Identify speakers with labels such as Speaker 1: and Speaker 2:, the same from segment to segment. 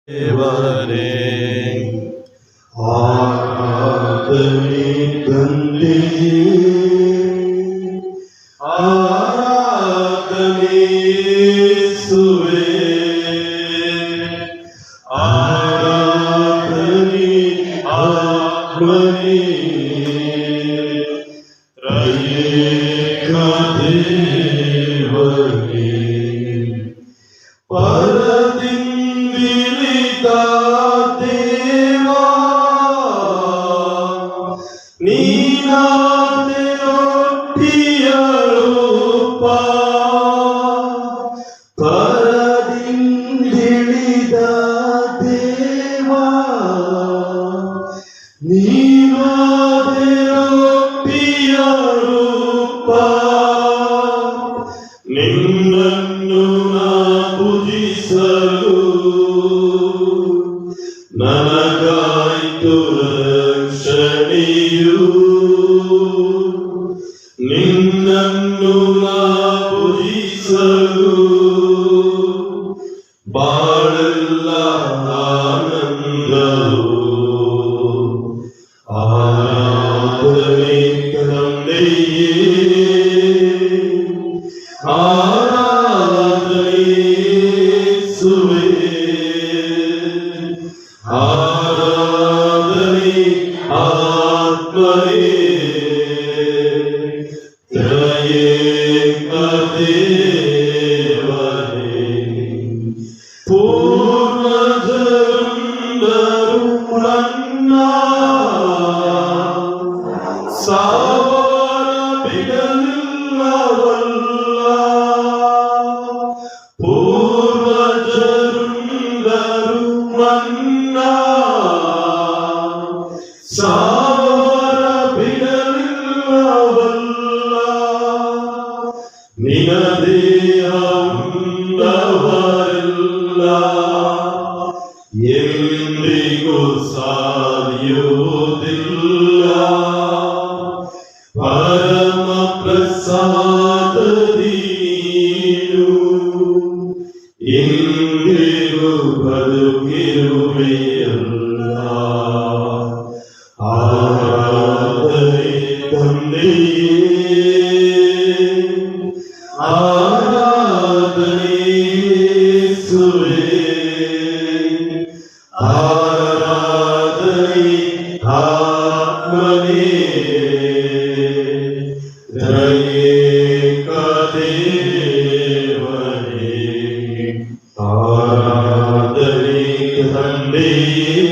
Speaker 1: ದೇವರೇ ಆರಾಧನೆ ತಂದೆಯೇ, ಆರಾಧನೆ ಯೇಸುವೇ, ಆರಾಧನೆ ಆತ್ಮನೇ, ತ್ರಯೇಕ ದೇವರೇ, ಪರದಿಂದಿಳಿದ ದೇವಾ, ನೀನಾದೆ ರೊಟ್ಟಿಯ ರೂಪ, ಪರದಿಂದಿಳಿದ ದೇವಾ, ನೀನಾದೆ ರೊಟ್ಟಿಯ ರೂಪ, ನಿನ್ನನ್ನು ನಾ ಪೂಜಿಸಲು ನನಗಾಯ್ತು ರಕ್ಷಣೆಯು, ನಿನ್ನನ್ನು ನಾ ಪೂಜಿಸಲು ಬಾಳೆಲ್ಲ ಆನಂದವು, ಆರಾಧನೆ ತಂದೆಯೇ, ಆರಾಧನೆ ಯೇಸುವೇ, ಆರಾಧನೆ ಆತ್ಮನೇ, ತ್ರಯೇಕ ದೇವರೇ, ಪೂರ್ವಜರಂದರು ನನ್ನ ಸಾವರ ಬಿಡಲಿಲ್ಲವಲ್ಲ, ಪೂರ್ವಜರಂದರು ನನ್ನ ಸಾವರ ಬಿಡಲಿಲ್ಲವಲ್ಲ, ನಿನದೇ ಉಂಡವರೆಲ್ಲ ಎಂದಿಗೂ ಸಾಯುವುದಿಲ್ಲ, ಪರಮ ಪ್ರಸಾದದಿ ನೀನು ಎಂದಿಗೂ ಬದುಕಿರುವೆಯಲ್ಲ, ಆರಾಧನೆ ತಂದೆಯೇ, ಆರಾಧನೆ ಯೇಸುವೇ, ಆರಾಧನೆ ಆತ್ಮನೇ, ತ್ರಯೇಕ ದೇವರೇ, ಆರಾಧನೆ ತಂದೆಯೇ,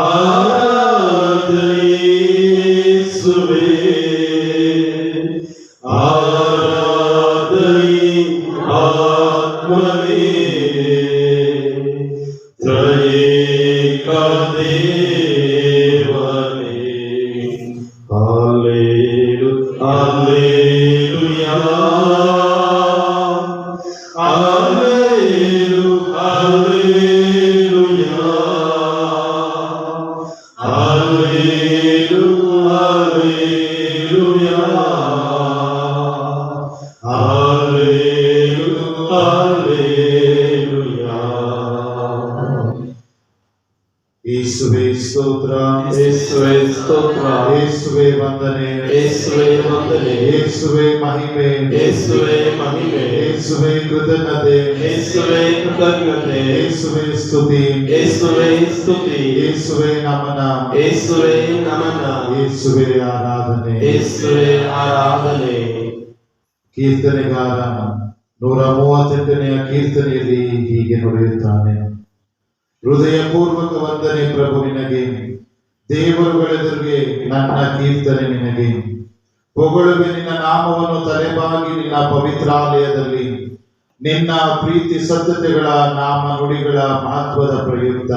Speaker 1: ಆರಾಧನೆ ಯೇಸುವೇ, ಆರಾಧನೆ ಆತ್ಮನೇ, ತ್ರಯೇಕ ದೇವರೇ, hallelujah, hallelujah, hallelujah, hallelujah, hallelujah. ಯೇಸುವೇ ಸ್ತೋತ್ರ, ಯೇಸುವೇ ಸ್ತೋತ್ರ, ಯೇಸುವೇ ವಂದನೆ, ಯೇಸುವೇ ವಂದನೆ, ಯೇಸುವೇ ಮಹಿಮೆ, ಯೇಸುವೇ ಮಹಿಮೆ, ಯೇಸುವೇ ಕೃತಜ್ಞತೆ, ಯೇಸುವೇ ಕೃತಜ್ಞತೆ, ಯೇಸುವೇ ಸ್ತುತಿ, ಯೇಸುವೇ ಸ್ತುತಿ, ಯೇಸುವೇ ನಮನ, ಯೇಸುವೇ ನಮನ, ಯೇಸುವೇ ಆರಾಧನೆ, ಯೇಸುವೇ ಆರಾಧನೆ. ಕೀರ್ತನೆಗಾರ 138ನೆಯ ಕೀರ್ತನೆಯಲ್ಲಿ ಹೀಗೆ ನುಡಿಯುತ್ತಾನೆ: ಹೃದಯಪೂರ್ವಕ ವಂದನೆ ಪ್ರಭು ನಿನಗೆ, ದೇವರುಗಳೆದುರಿಗೆ ನನ್ನ ಕೀರ್ತನೆ ನಿನಗೆ. ಹೊಗಳುವೆ ನಿನ್ನ ನಾಮವನ್ನು ತಲೆಬಾಗಿ ನಿನ್ನ ಪವಿತ್ರಾಲಯದಲ್ಲಿ, ನಿನ್ನ ಪ್ರೀತಿ ಸತ್ಯತೆಗಳ ನಾಮ ನುಡಿಗಳ ಮಹತ್ವದ ಪ್ರಯುಕ್ತ.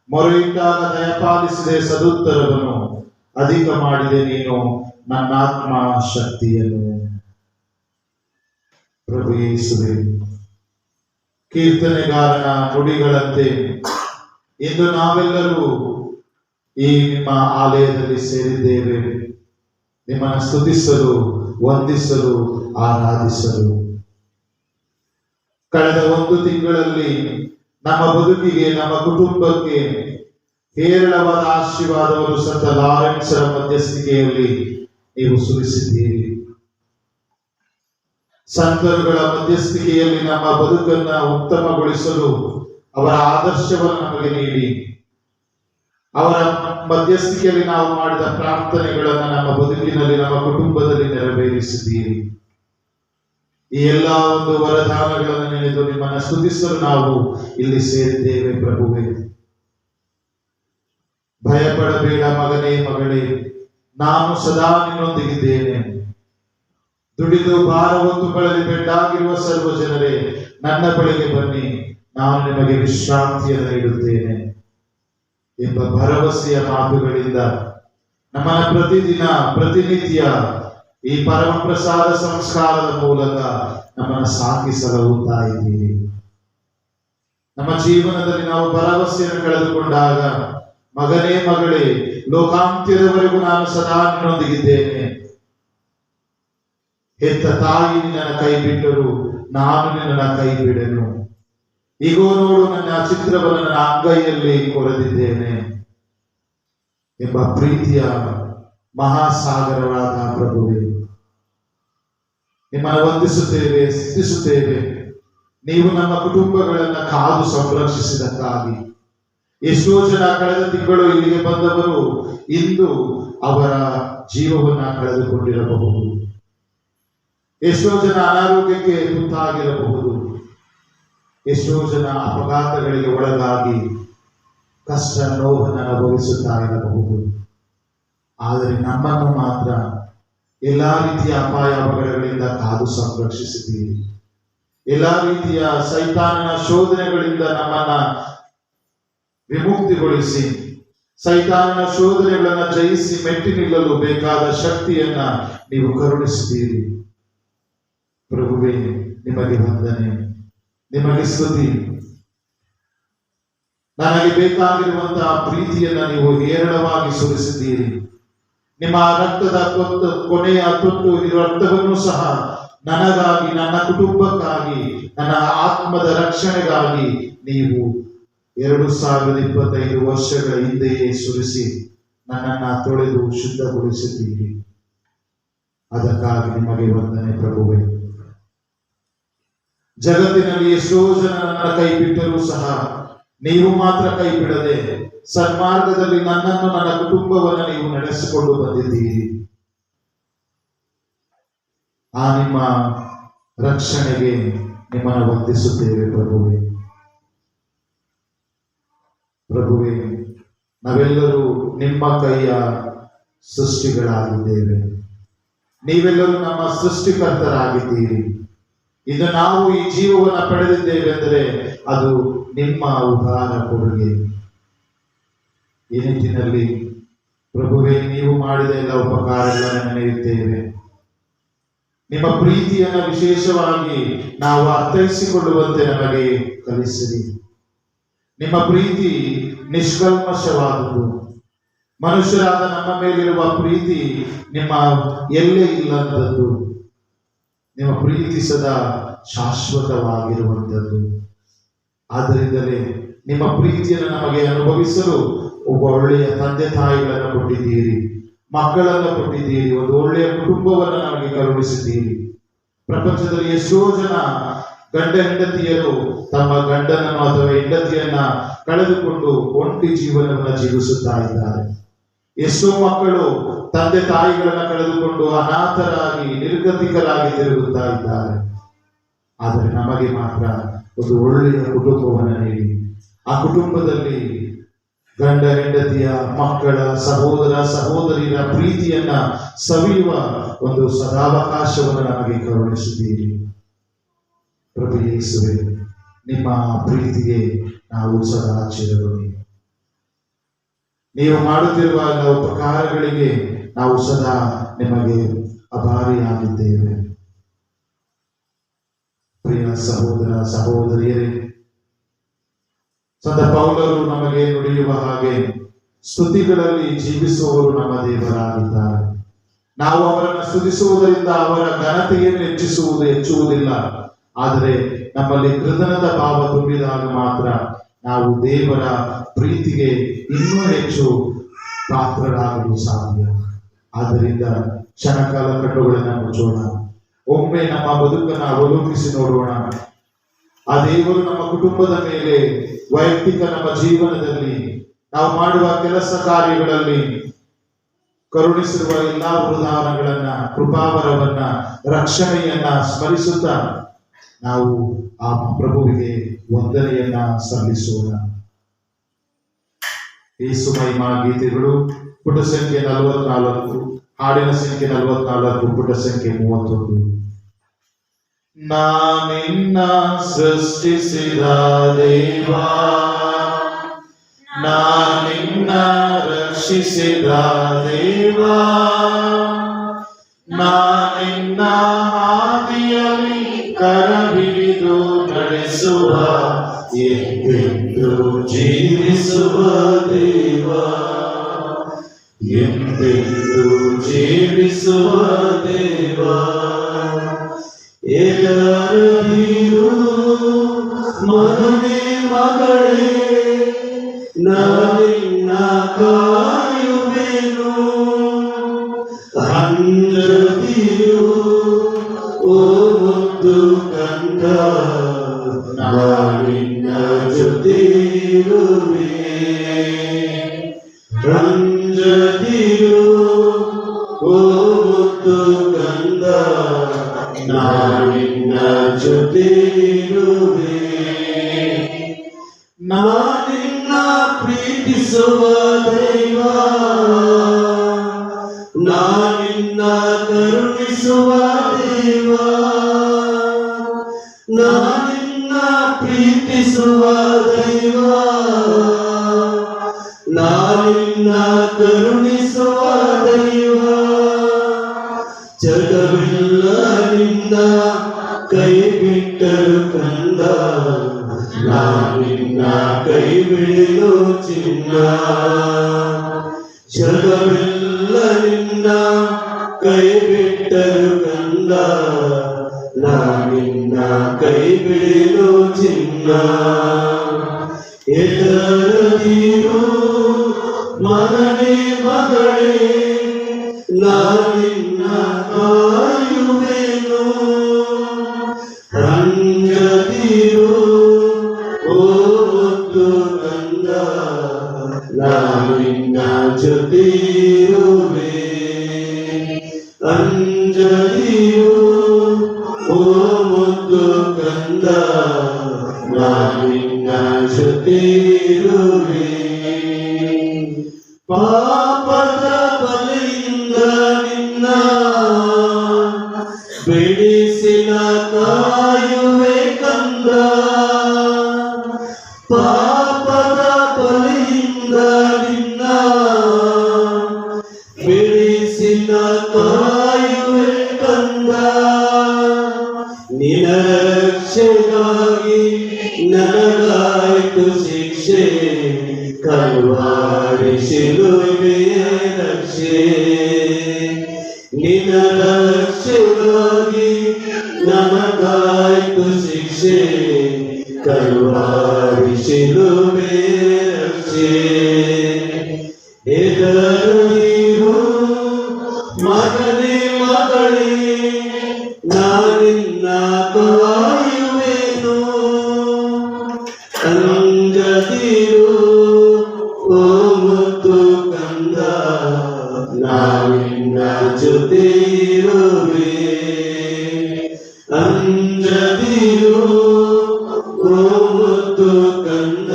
Speaker 1: ಮೊರೆಯಿಟ್ಟಾಗ ದಯಪಾಲಿಸಿದೆ ಸದುತ್ತರವನ್ನು, ಅಧಿಕ ಮಾಡಿದೆ ನೀನು ನನ್ನಾತ್ಮ ಶಕ್ತಿಯನ್ನು. ಪ್ರಭು ಯೇಸುವೇ, ಕೀರ್ತನೆಗಾರನ ನುಡಿಗಳಂತೆ ಇಂದು ನಾವೆಲ್ಲರೂ ಈ ನಿಮ್ಮ ಆಲಯದಲ್ಲಿ ಸೇರಿದ್ದೇವೆ, ನಿಮ್ಮನ್ನು ಸ್ತುತಿಸಲು, ವಂದಿಸಲು, ಆರಾಧಿಸಲು. ಕಳೆದ ಒಂದು ತಿಂಗಳಲ್ಲಿ ನಮ್ಮ ಬದುಕಿಗೆ, ನಮ್ಮ ಕುಟುಂಬಕ್ಕೆ ಹೇರಳವಾದ ಆಶೀರ್ವಾದವನ್ನು ಸಂತ ಲಾರೆನ್ಸರ ಮಧ್ಯಸ್ಥಿಕೆಯಲ್ಲಿ ನೀವು ಸುರಿಸಿದ್ದೀರಿ. ಸಂತರುಗಳ ಮಧ್ಯಸ್ಥಿಕೆಯಲ್ಲಿ ನಮ್ಮ ಬದುಕನ್ನ ಉತ್ತಮಗೊಳಿಸಲು ಅವರ ಆದರ್ಶವನ್ನು ನಮಗೆ ನೀಡಿ, ಅವರ ಮಧ್ಯಸ್ಥಿಕೆಯಲ್ಲಿ ನಾವು ಮಾಡಿದ ಪ್ರಾರ್ಥನೆಗಳನ್ನು ನಮ್ಮ ಬದುಕಿನಲ್ಲಿ, ನಮ್ಮ ಕುಟುಂಬದಲ್ಲಿ ನೆರವೇರಿಸಿದ್ದೀರಿ. ಈ ಎಲ್ಲ ಒಂದು ವರದಾನಗಳನ್ನು ನೆನೆದು ನಿಮ್ಮನ್ನು ಸ್ತುತಿಸಲು ನಾವು ಇಲ್ಲಿ ಸೇರಿದ್ದೇವೆ. ಪ್ರಭುವೇ, ಭಯಪಡಬೇಡ ಮಗನೇ, ಮಗಳೇ, ನಾನು ಸದಾ ನಿನ್ನೊಂದಿಗಿದ್ದೇನೆ. ದುಡಿದು ಭಾರ ಹೊತ್ತುಗಳಲ್ಲಿ ಬೆಡ್ಡಾಗಿರುವ ಸರ್ವ ಜನರೇ, ನನ್ನ ಬಳಿಗೆ ಬನ್ನಿ, ನಾನು ನಿಮಗೆ ವಿಶ್ರಾಂತಿಯನ್ನು ನೀಡುತ್ತೇನೆ ಎಂಬ ಭರವಸೆಯ ಮಾತುಗಳಿಂದ ನಮ್ಮನ್ನ ಪ್ರತಿದಿನ, ಪ್ರತಿನಿತ್ಯ ಈ ಪರಮ ಪ್ರಸಾದ ಸಂಸ್ಕಾರದ ಮೂಲಕ ನಮ್ಮನ್ನು ಸಾಗಿಸಲುತ್ತಾ ಇದ್ದೀರಿ. ನಮ್ಮ ಜೀವನದಲ್ಲಿ ನಾವು ಭರವಸೆಯನ್ನು ಕಳೆದುಕೊಂಡಾಗ, ಮಗನೇ, ಮಗಳೇ, ಲೋಕಾಂತ್ಯದವರೆಗೂ ನಾನು ಸದಾ ನಿನ್ನೊಂದಿಗಿದ್ದೇನೆ. ಹೆತ್ತ ತಾಯಿ ನಿನ್ನನ್ನು ಕೈ ಬಿಟ್ಟರು, ನಾನು ನಿನ್ನನ್ನು ಕೈ ಬಿಡೆನು. ಈಗೋ ನೋಡು, ನನ್ನ ಚಿತ್ರವನ್ನು ನನ್ನ ಅಂಗೈಯಲ್ಲಿ ಕೊರೆದಿದ್ದೇನೆ ಎಂಬ ಪ್ರೀತಿಯ ಮಹಾಸಾಗರವಾದ ಪ್ರಭುವೇ, ನಿಮ್ಮನ್ನು ವಂದಿಸುತ್ತೇವೆ, ಸ್ತುತಿಸುತ್ತೇವೆ. ನೀವು ನಮ್ಮ ಕುಟುಂಬಗಳನ್ನು ಕಾದು ಸಂರಕ್ಷಿಸಿದಕ್ಕಾಗಿ. ಎಷ್ಟೋ ಜನ ಕಳೆದ ತಿಂಗಳು ಇಲ್ಲಿಗೆ ಬಂದವರು ಇಂದು ಅವರ ಜೀವವನ್ನ ಕಳೆದುಕೊಂಡಿರಬಹುದು. ಎಷ್ಟೋ ಜನ ಅನಾರೋಗ್ಯಕ್ಕೆ ತುತ್ತಾಗಿರಬಹುದು. ಎಷ್ಟೋ ಜನ ಅಪಘಾತಗಳಿಗೆ ಒಳಗಾಗಿ ಕಷ್ಟ, ನೋವನ್ನು ಅನುಭವಿಸುತ್ತಾ ಇರಬಹುದು. ಆದರೆ ನಮ್ಮನ್ನು ಮಾತ್ರ ಎಲ್ಲಾ ರೀತಿಯ ಅಪಾಯ, ಅಪಘಾತಗಳಿಂದ ಕಾದು ಸಂರಕ್ಷಿಸಿದ್ದೀರಿ. ಎಲ್ಲಾ ರೀತಿಯ ಸೈತಾನನ ಶೋಧನೆಗಳಿಂದ ನಮ್ಮನ್ನ ವಿಮುಕ್ತಿಗೊಳಿಸಿ, ಸೈತಾನನ ಶೋಧನೆಗಳನ್ನ ಜಯಿಸಿ ಮೆಟ್ಟಿ ನಿಲ್ಲಲು ಬೇಕಾದ ಶಕ್ತಿಯನ್ನ ನೀವು ಕರುಣಿಸಿದ್ದೀರಿ. ಪ್ರಭುವೇ, ನಿಮಗೆ ವಂದನೆ, ನಿಮಗೆ ಸ್ತುತಿ. ನನಗೆ ಬೇಕಾಗಿರುವಂತಹ ಪ್ರೀತಿಯನ್ನ ನೀವು ಹೇರಳವಾಗಿ ಸುರಿಸಿದ್ದೀರಿ. ನಿಮ್ಮ ರಕ್ತದ ಕೊನೆಯ ತೊಟ್ಟು ಇರುವ ರಕ್ತವನ್ನು ಸಹ ನನಗಾಗಿ, ನನ್ನ ಕುಟುಂಬಕ್ಕಾಗಿ, ನನ್ನ ಆತ್ಮದ ರಕ್ಷಣೆಗಾಗಿ ನೀವು 2025 ವರ್ಷಗಳ ಹಿಂದೆಯೇ ಸುರಿಸಿ ನನ್ನನ್ನು ತೊಳೆದು ಶುದ್ಧಗೊಳಿಸಿದ್ದೀರಿ. ಅದಕ್ಕಾಗಿ ನಿಮಗೆ ವಂದನೆ ಪ್ರಭುವೇ. ಜಗತ್ತಿನಲ್ಲಿ ಎಷ್ಟೋ ಜನ ನನ್ನ ಕೈ ಬಿಟ್ಟರೂ ಸಹ ನೀವು ಮಾತ್ರ ಕೈ ಬಿಡದೆ ಸನ್ಮಾರ್ಗದಲ್ಲಿ ನನ್ನನ್ನು, ನನ್ನ ಕುಟುಂಬವನ್ನು ನೀವು ನಡೆಸಿಕೊಂಡು ಬಂದಿದ್ದೀರಿ. ಆ ನಿಮ್ಮ ರಕ್ಷಣೆಗೆ ನಿಮ್ಮನ್ನು ವಂದಿಸುತ್ತೇವೆ ಪ್ರಭುವೇ. ಪ್ರಭುವೇ, ನಾವೆಲ್ಲರೂ ನಿಮ್ಮ ಕೈಯ ಸೃಷ್ಟಿಗಳಾಗಿದ್ದೇವೆ. ನೀವೆಲ್ಲರೂ ನಮ್ಮ ಸೃಷ್ಟಿಕರ್ತರಾಗಿದ್ದೀರಿ. ಇದು ನಾವು ಈ ಜೀವವನ್ನು ಪಡೆದಿದ್ದೇವೆ ಅಂದರೆ ಅದು ನಿಮ್ಮ ಉದಾರ ಕೊಡುಗೆ. ಈ ನಿಟ್ಟಿನಲ್ಲಿ ಪ್ರಭುವೇ, ನೀವು ಮಾಡಿದ ಎಲ್ಲ ಉಪಕಾರಗಳನ್ನು ನೆನೆಯುತ್ತೇವೆ. ನಿಮ್ಮ ಪ್ರೀತಿಯನ್ನು ವಿಶೇಷವಾಗಿ ನಾವು ಅರ್ಥೈಸಿಕೊಳ್ಳುವಂತೆ ನಮಗೆ ಕಲಿಸಿರಿ. ನಿಮ್ಮ ಪ್ರೀತಿ ನಿಷ್ಕಲ್ಮಶವಾದುದು. ಮನುಷ್ಯರಾದ ನಮ್ಮ ಮೇಲಿರುವ ಪ್ರೀತಿ ನಿಮ್ಮ ಎಲ್ಲೇ ಇಲ್ಲದಂಥದ್ದು. ನಿಮ್ಮ ಪ್ರೀತಿ ಸದಾ ಶಾಶ್ವತವಾಗಿರುವಂಥದ್ದು. ಆದ್ದರಿಂದಲೇ ನಿಮ್ಮ ಪ್ರೀತಿಯನ್ನು ನಮಗೆ ಅನುಭವಿಸಲು ಒಬ್ಬ ಒಳ್ಳೆಯ ತಂದೆ ತಾಯಿಗಳನ್ನು ಕೊಟ್ಟಿದ್ದೀರಿ, ಮಕ್ಕಳನ್ನು ಕೊಟ್ಟಿದ್ದೀರಿ, ಒಂದು ಒಳ್ಳೆಯ ಕುಟುಂಬವನ್ನು ನಮಗೆ ಕರುಣಿಸಿದ್ದೀರಿ. ಪ್ರಪಂಚದಲ್ಲಿ ಎಷ್ಟೋ ಜನ ಗಂಡ ಹೆಂಡತಿಯರು ತಮ್ಮ ಗಂಡನನ್ನು ಅಥವಾ ಹೆಂಡತಿಯನ್ನ ಕಳೆದುಕೊಂಡು ಒಂಟಿ ಜೀವನವನ್ನು ಜೀವಿಸುತ್ತಾ ಇದ್ದಾರೆ. ಎಷ್ಟೋ ಮಕ್ಕಳು ತಂದೆ ತಾಯಿಗಳನ್ನ ಕಳೆದುಕೊಂಡು ಅನಾಥರಾಗಿ, ನಿರ್ಗತಿಕರಾಗಿ ತಿರುಗುತ್ತಾ ಇದ್ದಾರೆ. ಆದರೆ ನಮಗೆ ಮಾತ್ರ ಒಂದು ಒಳ್ಳೆಯ ಕುಟುಂಬವನ್ನು ನೀಡಿ, ಆ ಕುಟುಂಬದಲ್ಲಿ ಗಂಡ ಹೆಂಡತಿಯ, ಮಕ್ಕಳ, ಸಹೋದರ ಸಹೋದರಿಯರ ಪ್ರೀತಿಯನ್ನ ಸವಿಯುವ ಒಂದು ಸದಾವಕಾಶವನ್ನು ನಮಗೆ ಕರುಣಿಸಿದ್ದೀರಿ. ಪ್ರಭು ಯೇಸುವೇ, ನಿಮ್ಮ ಪ್ರೀತಿಗೆ ನಾವು ಸದಾ ಚಿರಋಣಿ. ನೀವು ಮಾಡುತ್ತಿರುವ ಎಲ್ಲ ಉಪಕಾರಗಳಿಗೆ ನಾವು ಸದಾ ನಿಮಗೆ ಅಭಾರಿಯಾಗಿದ್ದೇವೆ. ಪ್ರಿಯ ಸಹೋದರ ಸಹೋದರಿಯರೇ, ಸಂತ ಪೌಲರು ನಮಗೆ ನುಡಿಯುವ ಹಾಗೆ ಸ್ತುತಿಗಳಲ್ಲಿ ಜೀವಿಸುವವರು ನಮ್ಮ ದೇವರಾಗಿದ್ದಾರೆ. ನಾವು ಅವರನ್ನು ಸ್ತುತಿಸುವುದರಿಂದ ಅವರ ಘನತೆಯನ್ನು ಹೆಚ್ಚುವುದಿಲ್ಲ, ಆದರೆ ನಮ್ಮಲ್ಲಿ ಕೃತಜ್ಞತಾ ಭಾವ ತುಂಬಿದಾಗ ಮಾತ್ರ ನಾವು ದೇವರ ಪ್ರೀತಿಗೆ ಇನ್ನೂ ಹೆಚ್ಚು ಪಾತ್ರರಾಗಲು ಸಾಧ್ಯ. ಆದ್ದರಿಂದ ಕ್ಷಣಕಾಲ ಕಣ್ಣುಗಳನ್ನು ಮುಚ್ಚೋಣ. ಒಮ್ಮೆ ನಮ್ಮ ಬದುಕನ್ನು ಅವಲೋಕಿಸಿ ನೋಡೋಣ. ಆ ದೇವರು ನಮ್ಮ ಕುಟುಂಬದ ಮೇಲೆ, ವೈಯಕ್ತಿಕ ನಮ್ಮ ಜೀವನದಲ್ಲಿ, ನಾವು ಮಾಡುವ ಕೆಲಸ ಕಾರ್ಯಗಳಲ್ಲಿ ಕರುಣಿಸಿರುವ ಎಲ್ಲಾ ಉದಾಹರಣೆಗಳನ್ನ, ಕೃಪಾವರವನ್ನ, ರಕ್ಷಣೆಯನ್ನ ಸ್ಮರಿಸುತ್ತಾ ನಾವು ಆ ಪ್ರಭುವಿಗೆ ವಂದನೆಯನ್ನ ಸಲ್ಲಿಸೋಣ. ಯೇಸು ಮಹಿಮಾ ಗೀತೆಗಳು ಪುಟ ಸಂಖ್ಯೆ 44, ಹಾಡಿನ ಸಂಖ್ಯೆ 44, ಪುಟ ಸಂಖ್ಯೆ 31. ನಾನಿನ್ನ ಸೃಷ್ಟಿಸಿದ ದೇವಾ, ನಾನಿನ್ನ ರಕ್ಷಿಸಿದ ದೇವಾ, ನಾನಿನ್ನ ಹಾದಿಯಲ್ಲಿ ಕರಹಿಡಿದು ನಡೆಸುವ ಎಂದೆಂದು ಜೀವಿಸುವ ದೇವಾ, ಎಂದೆಂದು ಜೀವಿಸುವ ದೇವಾ. ಎಲ್ಲರೂ ಮಗನೇ ಮಗಳೇ ನಾನಿನ್ನ ಕಾಯುವೆನು, ಅಂಜದಿರು ಓ ಮುದ್ದು ಕಂದ, ನಾನಿನ್ನ ಜೊತೆಯಿರುವೆ. ಅಂಜದಿರು ಓ ಮುದ್ದು ಕಂದ, ನಾನಿನ್ನ ಜೊತೆಯಿರುವೆ. ನಾನಿನ್ನ ಪ್ರೀತಿಸುವ ದೈವ, ನಾನಿನ್ನ ಕರುಣಿಸುವ ದೇವ, ನಾನಿನ್ನ ಪ್ರೀತಿಸುವ ದೈವ, ನಾನಿನ್ನ ಕರುಣಿಸುವ ದೈವ. ಜಗವಿಲ್ಲ ನಿನ್ನ ಕೈ ಬಿಟ್ಟರು ಕಂದ, ನಾನಿನ್ನ ಕೈ ಬಿಡಲು ಚಿನ್ನ. ಜಗವಿಲ್ಲ ನಿನ್ನ ಕೈ ಬಿಟ್ಟರು ಕಂದ, ನಾನಿನ್ನ ಕೈ ಬಿಡಲು ಚಿನ್ನ. ಎದರದಿರು ಮಗನೇ ಮಗಳೇ, ನಾನಿನ್ನ ಕಾಯುವೆನು. ಅಂಜದಿರು ಓ ಮುದ್ದು ಕಂದ, ನಾನಿನ್ನ ಜೊತೆಯಿರುವೆ. ಅಂಜದಿರು ಓ ಮುದ್ದು ಕಂದ, ನಾನಿನ್ನ ಜೊತೆಯಿರುವೆ. ಪಾಪದ ಬಲೆಯಿಂದ ನಿನ್ನ ಬಿಡಿಸಿನ ಕಾಯುವೆ ಕಂದ, ಪಾಪದ ಬಲೆಯಿಂದ ನಿನ್ನ ಬಿಡಿಸಿನ ಕಾಯುವೆ ಕಂದ. ನಿನ್ನ ರಕ್ಷೆಗಾಗಿ ನನಗಾಯ್ತು ಶಿಕ್ಷೆ, ಕಲ್ವಾರಿ ಶಿಲುಬೆಯ ರಕ್ಷೆ. ನಿನ್ನ ರಕ್ಷೆಗಾಗಿ ನನಗಾಯ್ತು ಶಿಕ್ಷೆ, ಕಲ್ವಾರಿ ಶಿಲುಬೆಯ ರಕ್ಷೆ. ಎದರಿರು ಮಗನೇ ಮಗಳೇ, ನಾನಿನ್ನ ಕಾಯುವೆನು. ಅಂಜದಿರು ಓ ಮುದ್ದು ಕಂದ, ನಾನಿನ್ನ ಜೊತೆಯಿರುವೆ. ಅಂಜದಿರು ಓ ಮುದ್ದು ಕಂದ,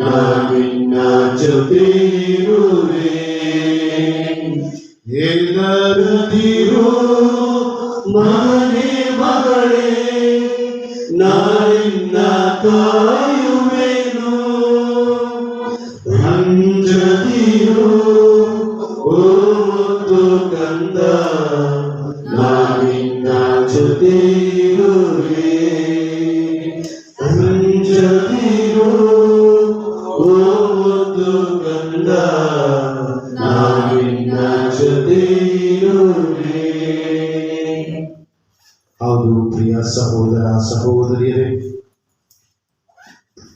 Speaker 1: ನಾನಿನ್ನ ಜೊತೆಯಿರುವೆ. ಎದರದಿರು ಮಗನೇ ಮಗಳೇ, ನಾನಿನ್ನ ಕಾಯುವೆನು. ಅಂಜದಿರು ಓ ಮುದ್ದು ಕಂದ, ನಾನಿನ್ನ ಜೊತೆಯಿರುವೆ. ಅಂಜದಿರು ಓ ಮುದ್ದು ಕಂದ, ನಾನಿನ್ನ ಜೊತೆಯಿರುವೆ. ಹೌದು ಪ್ರಿಯ ಸಹೋದರ ಸಹೋದರಿಯರೇ,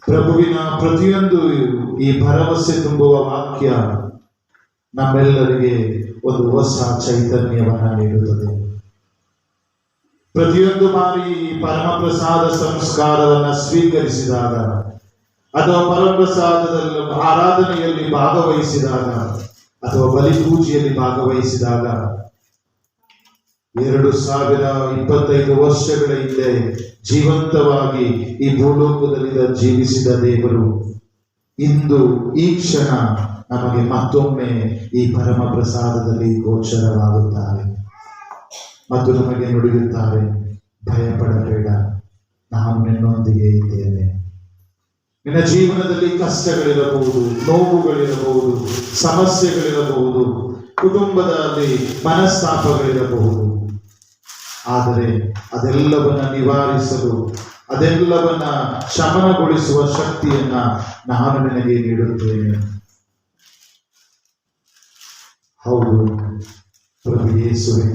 Speaker 1: ಪ್ರಭುವಿನ ಪ್ರತಿಯೊಂದು ಈ ಭರವಸೆ ತುಂಬುವ ವಾಕ್ಯ ನಮ್ಮೆಲ್ಲರಿಗೆ ಒಂದು ಹೊಸ ಚೈತನ್ಯವನ್ನ ನೀಡುತ್ತದೆ. ಪ್ರತಿಯೊಂದು ಬಾರಿ ಪರಮ ಪ್ರಸಾದ ಸಂಸ್ಕಾರವನ್ನ ಸ್ವೀಕರಿಸಿದಾಗ ಅಥವಾ ಪರಮಪ್ರಸಾದದಲ್ಲಿ ಆರಾಧನೆಯಲ್ಲಿ ಭಾಗವಹಿಸಿದಾಗ ಅಥವಾ ಬಲಿಪೂಜೆಯಲ್ಲಿ ಭಾಗವಹಿಸಿದಾಗ 2025 ವರ್ಷಗಳ ಹಿಂದೆ ಜೀವಂತವಾಗಿ ಈ ಭೂಲೋಕದಲ್ಲಿ ಜೀವಿಸಿದ ದೇವರು ಇಂದು ಈ ಕ್ಷಣ ನಮಗೆ ಮತ್ತೊಮ್ಮೆ ಈ ಪರಮ ಪ್ರಸಾದದಲ್ಲಿ ಗೋಚರವಾಗುತ್ತಾರೆ ಮತ್ತು ನಮಗೆ ನುಡಿಯುತ್ತಾರೆ, ಭಯಪಡಬೇಡ, ನಾನು ನಿನ್ನೊಂದಿಗೆ ಇದ್ದೇನೆ. ನಿನ್ನ ಜೀವನದಲ್ಲಿ ಕಷ್ಟಗಳಿರಬಹುದು, ನೋವುಗಳಿರಬಹುದು, ಸಮಸ್ಯೆಗಳಿರಬಹುದು, ಕುಟುಂಬದಲ್ಲಿ ಮನಸ್ತಾಪಗಳಿರಬಹುದು. ಆದರೆ ಅದೆಲ್ಲವನ್ನ ನಿವಾರಿಸಲು, ಅದೆಲ್ಲವನ್ನ ಶಮನಗೊಳಿಸುವ ಶಕ್ತಿಯನ್ನ ನಾನು ನಿನಗೆ ನೀಡುತ್ತೇನೆ. ಹೌದು ಪ್ರಭು ಯೇಸುವೆ,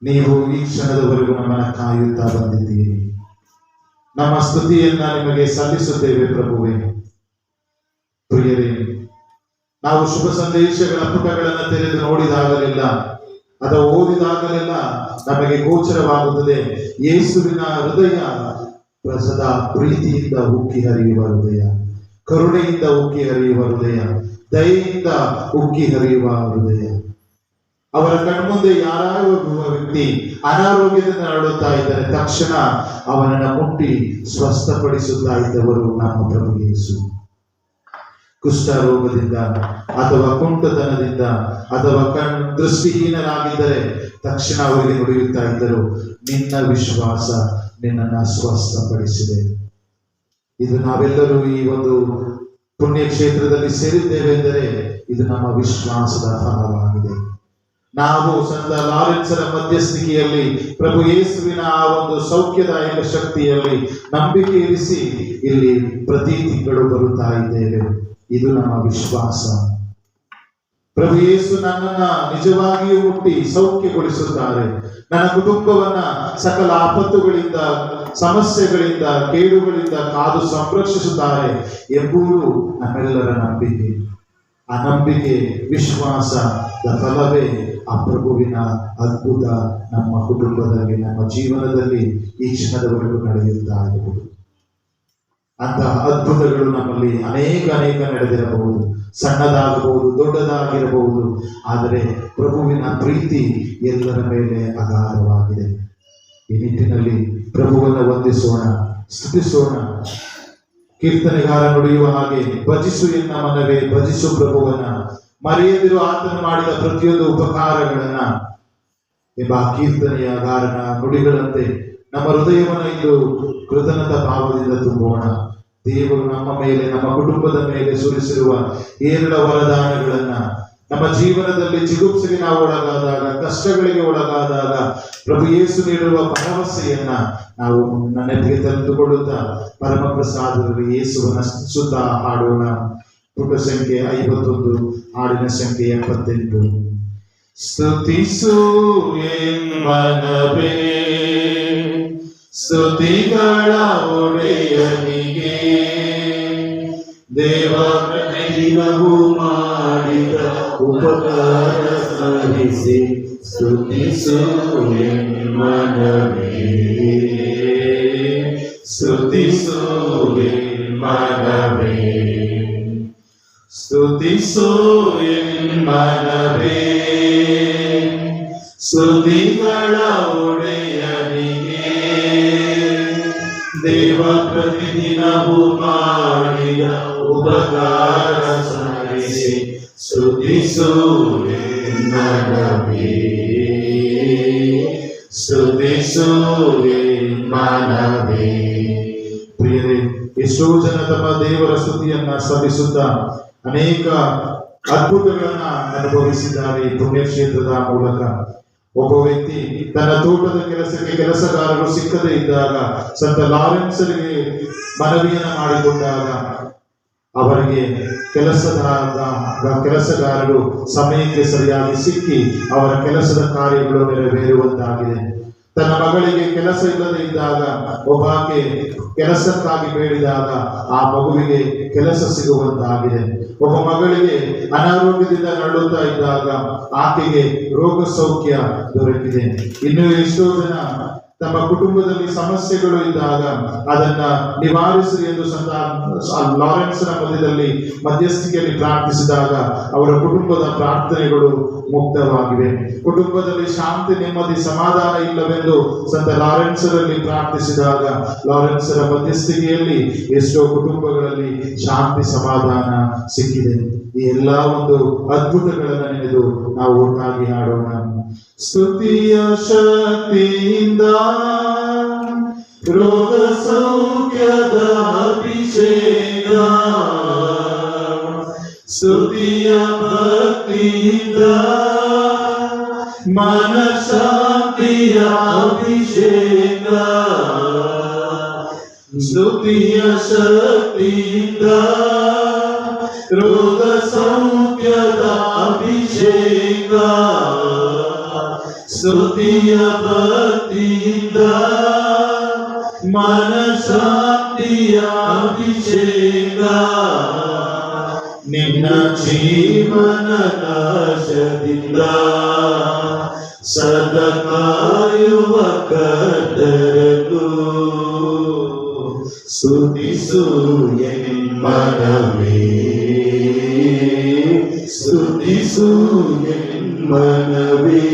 Speaker 1: ನೀವು ಈ ಕ್ಷಣದವರೆಗೂ ನಮ್ಮನ್ನ ಕಾಯುತ್ತಾ ಬಂದಿದ್ದೀರಿ. ನಮ್ಮ ಸ್ತುತಿಯನ್ನ ನಿಮಗೆ ಸಲ್ಲಿಸುತ್ತೇವೆ ಪ್ರಭುವೇ. ಪ್ರಿಯರೇ, ನಾವು ಶುಭ ಸಂದೇಶಗಳ ಪುಟಗಳನ್ನು ತೆರೆದು ನೋಡಿದಾಗಲೆಲ್ಲ, ಅಥವಾ ಓದಿದಾಗಲೆಲ್ಲ ನಮಗೆ ಗೋಚರವಾಗುತ್ತದೆ ಯೇಸುವಿನ ಹೃದಯ ಸದಾ ಪ್ರೀತಿಯಿಂದ ಉಕ್ಕಿ ಹರಿಯುವ ಹೃದಯ, ಕರುಣೆಯಿಂದ ಉಕ್ಕಿ ಹರಿಯುವ ಹೃದಯ, ದಯೆಯಿಂದ ಉಕ್ಕಿ ಹರಿಯುವ ಹೃದಯ. ಅವರ ಕಣ್ಮುಂದೆ ಯಾರಾದರೂ ಒಬ್ಬ ವ್ಯಕ್ತಿ ಅನಾರೋಗ್ಯದಿಂದ ನರಳುತ್ತಾ ಇದ್ದರೆ ತಕ್ಷಣ ಅವನನ್ನು ಮುಟ್ಟಿ ಸ್ವಸ್ಥಪಡಿಸುತ್ತಾ ಇದ್ದವರು ನಮ್ಮ ಪ್ರಭು ಯೇಸು. ಕುಷ್ಠರೋಗದಿಂದ ಅಥವಾ ಕುಂಟತನದಿಂದ ಅಥವಾ ದೃಷ್ಟಿಹೀನರಾಗಿದ್ದರೆ ತಕ್ಷಣ ಅವರಿಗೆ ನುಡಿಯುತ್ತಾ ಇದ್ದರು, ನಿನ್ನ ವಿಶ್ವಾಸ ನಿನ್ನನ್ನು ಸ್ವಸ್ಥಪಡಿಸಿದೆ. ಇದು ನಾವೆಲ್ಲರೂ ಈ ಒಂದು ಪುಣ್ಯ ಕ್ಷೇತ್ರದಲ್ಲಿ ಸೇರಿದ್ದೇವೆ ಎಂದರೆ ಇದು ನಮ್ಮ ವಿಶ್ವಾಸದ ಫಲವಾಗಿದೆ. ನಾವು ಸಂತ ಲಾರೆನ್ಸರ ಮಧ್ಯಸ್ಥಿಕೆಯಲ್ಲಿ ಪ್ರಭು ಯೇಸುವಿನ ಆ ಒಂದು ಸೌಖ್ಯದಾಯಕ ಶಕ್ತಿಯಲ್ಲಿ ನಂಬಿಕೆ ಇರಿಸಿ ಇಲ್ಲಿ ಪ್ರತಿ ತಿಂಗಳು ಬರುತ್ತಾ ಇದ್ದೇವೆ. ಇದು ನಮ್ಮ ವಿಶ್ವಾಸ. ಪ್ರಭು ಯೇಸು ನನ್ನನ್ನ ನಿಜವಾಗಿಯೂ ಮುಟ್ಟಿ ಸೌಖ್ಯಗೊಳಿಸುತ್ತಾರೆ, ನನ್ನ ಕುಟುಂಬವನ್ನ ಸಕಲ ಆಪತ್ತುಗಳಿಂದ, ಸಮಸ್ಯೆಗಳಿಂದ, ಕೇಡುಗಳಿಂದ ಕಾದು ಸಂರಕ್ಷಿಸುತ್ತಾರೆ ಎಂಬುದು ನಮ್ಮೆಲ್ಲರ ನಂಬಿಕೆ. ಆ ನಂಬಿಕೆ, ವಿಶ್ವಾಸದ ಫಲವೇ ಆ ಪ್ರಭುವಿನ ಅದ್ಭುತ ನಮ್ಮ ಕುಟುಂಬದಲ್ಲಿ, ನಮ್ಮ ಜೀವನದಲ್ಲಿ ಈ ಕ್ಷಣದವರೆಗೂ ನಡೆಯುತ್ತಾ ಇರಬಹುದು. ಅಂತಹ ಅದ್ಭುತಗಳು ನಮ್ಮಲ್ಲಿ ಅನೇಕ ನಡೆದಿರಬಹುದು, ಸಣ್ಣದಾಗಬಹುದು, ದೊಡ್ಡದಾಗಿರಬಹುದು. ಆದರೆ ಪ್ರಭುವಿನ ಪ್ರೀತಿ ಎಲ್ಲರ ಮೇಲೆ ಅಗಾಧವಾಗಿದೆ. ಈ ನಿಟ್ಟಿನಲ್ಲಿ ಪ್ರಭುವನ್ನು ವಂದಿಸೋಣ, ಸ್ತುತಿಸೋಣ. ಕೀರ್ತನೆಗಾರ ನುಡಿಯುವ ಹಾಗೆ, ಭಜಿಸು ಎನ್ನ ಮನವೇ, ಭಜಿಸು ಪ್ರಭುವನ್ನ, ಮರೆಯದಿರು ಆತನು ಮಾಡಿದ ಪ್ರತಿಯೊಂದು ಉಪಕಾರಗಳನ್ನ ಎಂಬ ಕೀರ್ತನೆಯಗಾರನ ನುಡಿಗಳಂತೆ ನಮ್ಮ ಹೃದಯವನ್ನು ಇಂದು ಕೃತಜ್ಞತಾ ಭಾವದಿಂದ ತುಂಬೋಣ. ದೇವರು ನಮ್ಮ ಮೇಲೆ, ನಮ್ಮ ಕುಟುಂಬದ ಮೇಲೆ ಸುರಿಸಿರುವ ಏರಳ ವರದಾನಗಳನ್ನ, ನಮ್ಮ ಜೀವನದಲ್ಲಿ ಜಿಗುಪ್ಸೆಗೆ ನಾವು ಒಳಗಾದಾಗ, ಕಷ್ಟಗಳಿಗೆ ಒಳಗಾದಾಗ ಪ್ರಭು ಯೇಸು ನೀಡುವ ಭರವಸೆಯನ್ನ ನಾವು ನೆನಪಿಗೆ ತಂದುಕೊಳ್ಳುತ್ತಾ ಪರಮ ಪ್ರಸಾದದಲ್ಲಿ ಯೇಸುವನ್ನ ಸ್ತುತಿಸುತ್ತಾ ಹಾಡೋಣ. ಪುಟ ಸಂಖ್ಯೆ 51, ಹಾಡಿನ ಸಂಖ್ಯೆ 78. ಸ್ತುತಿಸು ಎನ್ಮನವೇ, ಸ್ತುತಿಗಳ ಒಡೆಯನಿಗೆ, ದೇವ ಪ್ರತಿದಿನವೂ ಮಾಡಿದ ಉಪಕಾರ ಸ್ಮರಿಸಿ ಸ್ತುತಿಸು ಎನ್ಮನವೇ, ಸ್ತುತಿಸು ಎನ್ಮನವೇ, ಸ್ತುತಿಸು ಎನ್ಮನವೇ, ಸ್ತುತಿಗಳ ಒಡೆಯನಿಗೆ, ದೇವ ಪ್ರತಿದಿನವೂ ಮಾಡಿದ ಉಪಕಾರ ಸ್ಮರಿಸಿ ಸ್ತುತಿಸು ಎನ್ಮನವೇ, ಸ್ತುತಿಸು ಎನ್ಮನವೇ. ಪ್ರಿಯರೇ, ಎಷ್ಟೋ ಜನ ತಮ್ಮ ದೇವರ ಸ್ತುತಿಯನ್ನ ಸಲ್ಲಿಸುತ್ತಾ ಅನೇಕ ಅದ್ಭುತಗಳನ್ನ ಅನುಭವಿಸಿದ್ದಾರೆ ಈ ಪುಣ್ಯಕ್ಷೇತ್ರದ ಮೂಲಕ. ಒಬ್ಬ ವ್ಯಕ್ತಿ ತನ್ನ ತೋಟದ ಕೆಲಸಕ್ಕೆ ಕೆಲಸಗಾರರು ಸಿಕ್ಕದೇ ಇದ್ದಾಗ ಸಂತ ಲಾರೆನ್ಸರಿಗೆ ಮನವಿಯನ್ನ ಮಾಡಿಕೊಂಡಾಗ ಅವರಿಗೆ ಕೆಲಸಗಾರರು ಸಮಯಕ್ಕೆ ಸರಿಯಾಗಿ ಸಿಕ್ಕಿ ಅವರ ಕೆಲಸದ ಕಾರ್ಯಗಳು ನೆರವೇರುವಂತಾಗಿದೆ. ತನ್ನ ಮಗಳಿಗೆ ಕೆಲಸ ಇಲ್ಲದೆ ಇದ್ದಾಗ ಒಬ್ಬಾಕೆ ಕೆಲಸಕ್ಕಾಗಿ ಬೇಡಿದಾಗ ಆ ಮಗುವಿಗೆ ಕೆಲಸ ಸಿಗುವಂತಾಗಿದೆ. ಒಬ್ಬ ಮಗಳಿಗೆ ಅನಾರೋಗ್ಯದಿಂದ ನರಳುತ್ತಾ ಇದ್ದಾಗ ಆಕೆಗೆ ರೋಗ ಸೌಖ್ಯ ದೊರಕಿದೆ. ಇನ್ನು ಎಷ್ಟೋ ಜನ ತಮ್ಮ ಕುಟುಂಬದಲ್ಲಿ ಸಮಸ್ಯೆಗಳು ಇದ್ದಾಗ ಅದನ್ನ ನಿವಾರಿಸಿ ಎಂದು ಲಾರೆನ್ಸ್ನ ಮಧ್ಯದಲ್ಲಿ ಮಧ್ಯಸ್ಥಿಕೆಯಲ್ಲಿ ಪ್ರಾರ್ಥಿಸಿದಾಗ ಅವರ ಕುಟುಂಬದ ಪ್ರಾರ್ಥನೆಗಳು ಮುಕ್ತವಾಗಿವೆ. ಕುಟುಂಬದಲ್ಲಿ ಶಾಂತಿ, ನೆಮ್ಮದಿ, ಸಮಾಧಾನ ಇಲ್ಲವೆಂದು ಸಂತ ಲಾರೆನ್ಸರಲ್ಲಿ ಪ್ರಾರ್ಥಿಸಿದಾಗ ಲಾರೆನ್ಸರ ಮಧ್ಯಸ್ಥಿಕೆಯಲ್ಲಿ ಎಷ್ಟೋ ಕುಟುಂಬಗಳಲ್ಲಿ ಶಾಂತಿ, ಸಮಾಧಾನ ಸಿಕ್ಕಿದೆ. ಈ ಎಲ್ಲಾ ಒಂದು ಅದ್ಭುತಗಳನ್ನು ನೆನೆದು ನಾವು ಒಟ್ಟಾಗಿ ಹಾಡೋಣ. ಸ್ತುತಿಯ ಶಕ್ತಿಯಿಂದ ರೋಗ ಸೌಖ್ಯದ ಅಭಿಷೇಕ, ಸ್ತುತಿಯ ಭಕ್ತಿಯಿಂದ ಮನಃಶಾಂತಿಯ ಅಭಿಷೇಕ, ಸ್ತುತಿಯ ಶಕ್ತಿಯಿಂದ ರೋಗ ಸೌಖ್ಯದ ಅಭಿಷೇಕ, ಸ್ತುತಿಯ ಭಕ್ತಿಯಿಂದ ಮನಃಶಾಂತಿಯ ಅಭಿಷೇಕ, ನಿನ್ನ ಜೀವನ ನಾಶದಿಂದ ಸದಾ ಕಾಯುವ ಕರ್ತರನ್ನು ಸ್ತುತಿಸು ಎನ್ಮನವೇ, ಸ್ತುತಿಸು ಎನ್ಮನವೇ,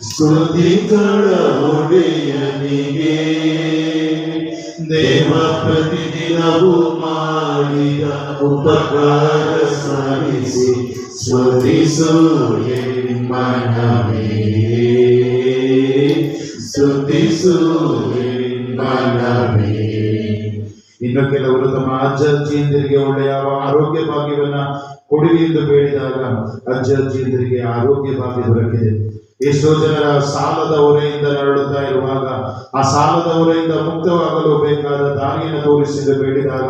Speaker 1: ಸ್ತುತಿಗಳ ಒಡೆಯನಿಗೆ ದೇವ ಪ್ರತಿದಿನವೂ ಮಾಡಿದ ಉಪಕಾರ ಸ್ಮರಿಸಿ ಸ್ತುತಿಸು ಎನ್ಮನವೇ, ಸ್ತುತಿಸು ಎನ್ಮನವೇ. ಇನ್ನು ಕೆಲವರು ತಮ್ಮ ಅಜ್ಜಂದಿರಿಗೆ ಒಳ್ಳೆಯ ಆರೋಗ್ಯ ಭಾಗ್ಯವನ್ನ ಕೊಡಿರಿ ಎಂದು ಬೇಡಿದಾಗ ಅಜ್ಜಂದಿರಿಗೆ ಆರೋಗ್ಯ ಭಾಗ್ಯ ದೊರಕಿದೆ. ಎಷ್ಟೋ ಜನರ ಸಾಲದ ಹೊರೆಯಿಂದ ನರಳುತ್ತಾ ಇರುವಾಗ ಆ ಸಾಲದ ಹೊರೆಯಿಂದ ಮುಕ್ತವಾಗಲು ಬೇಕಾದ ದಾರಿಯನ್ನು ತೋರಿಸಿದ್ದು ಬೇಡಿದಾಗ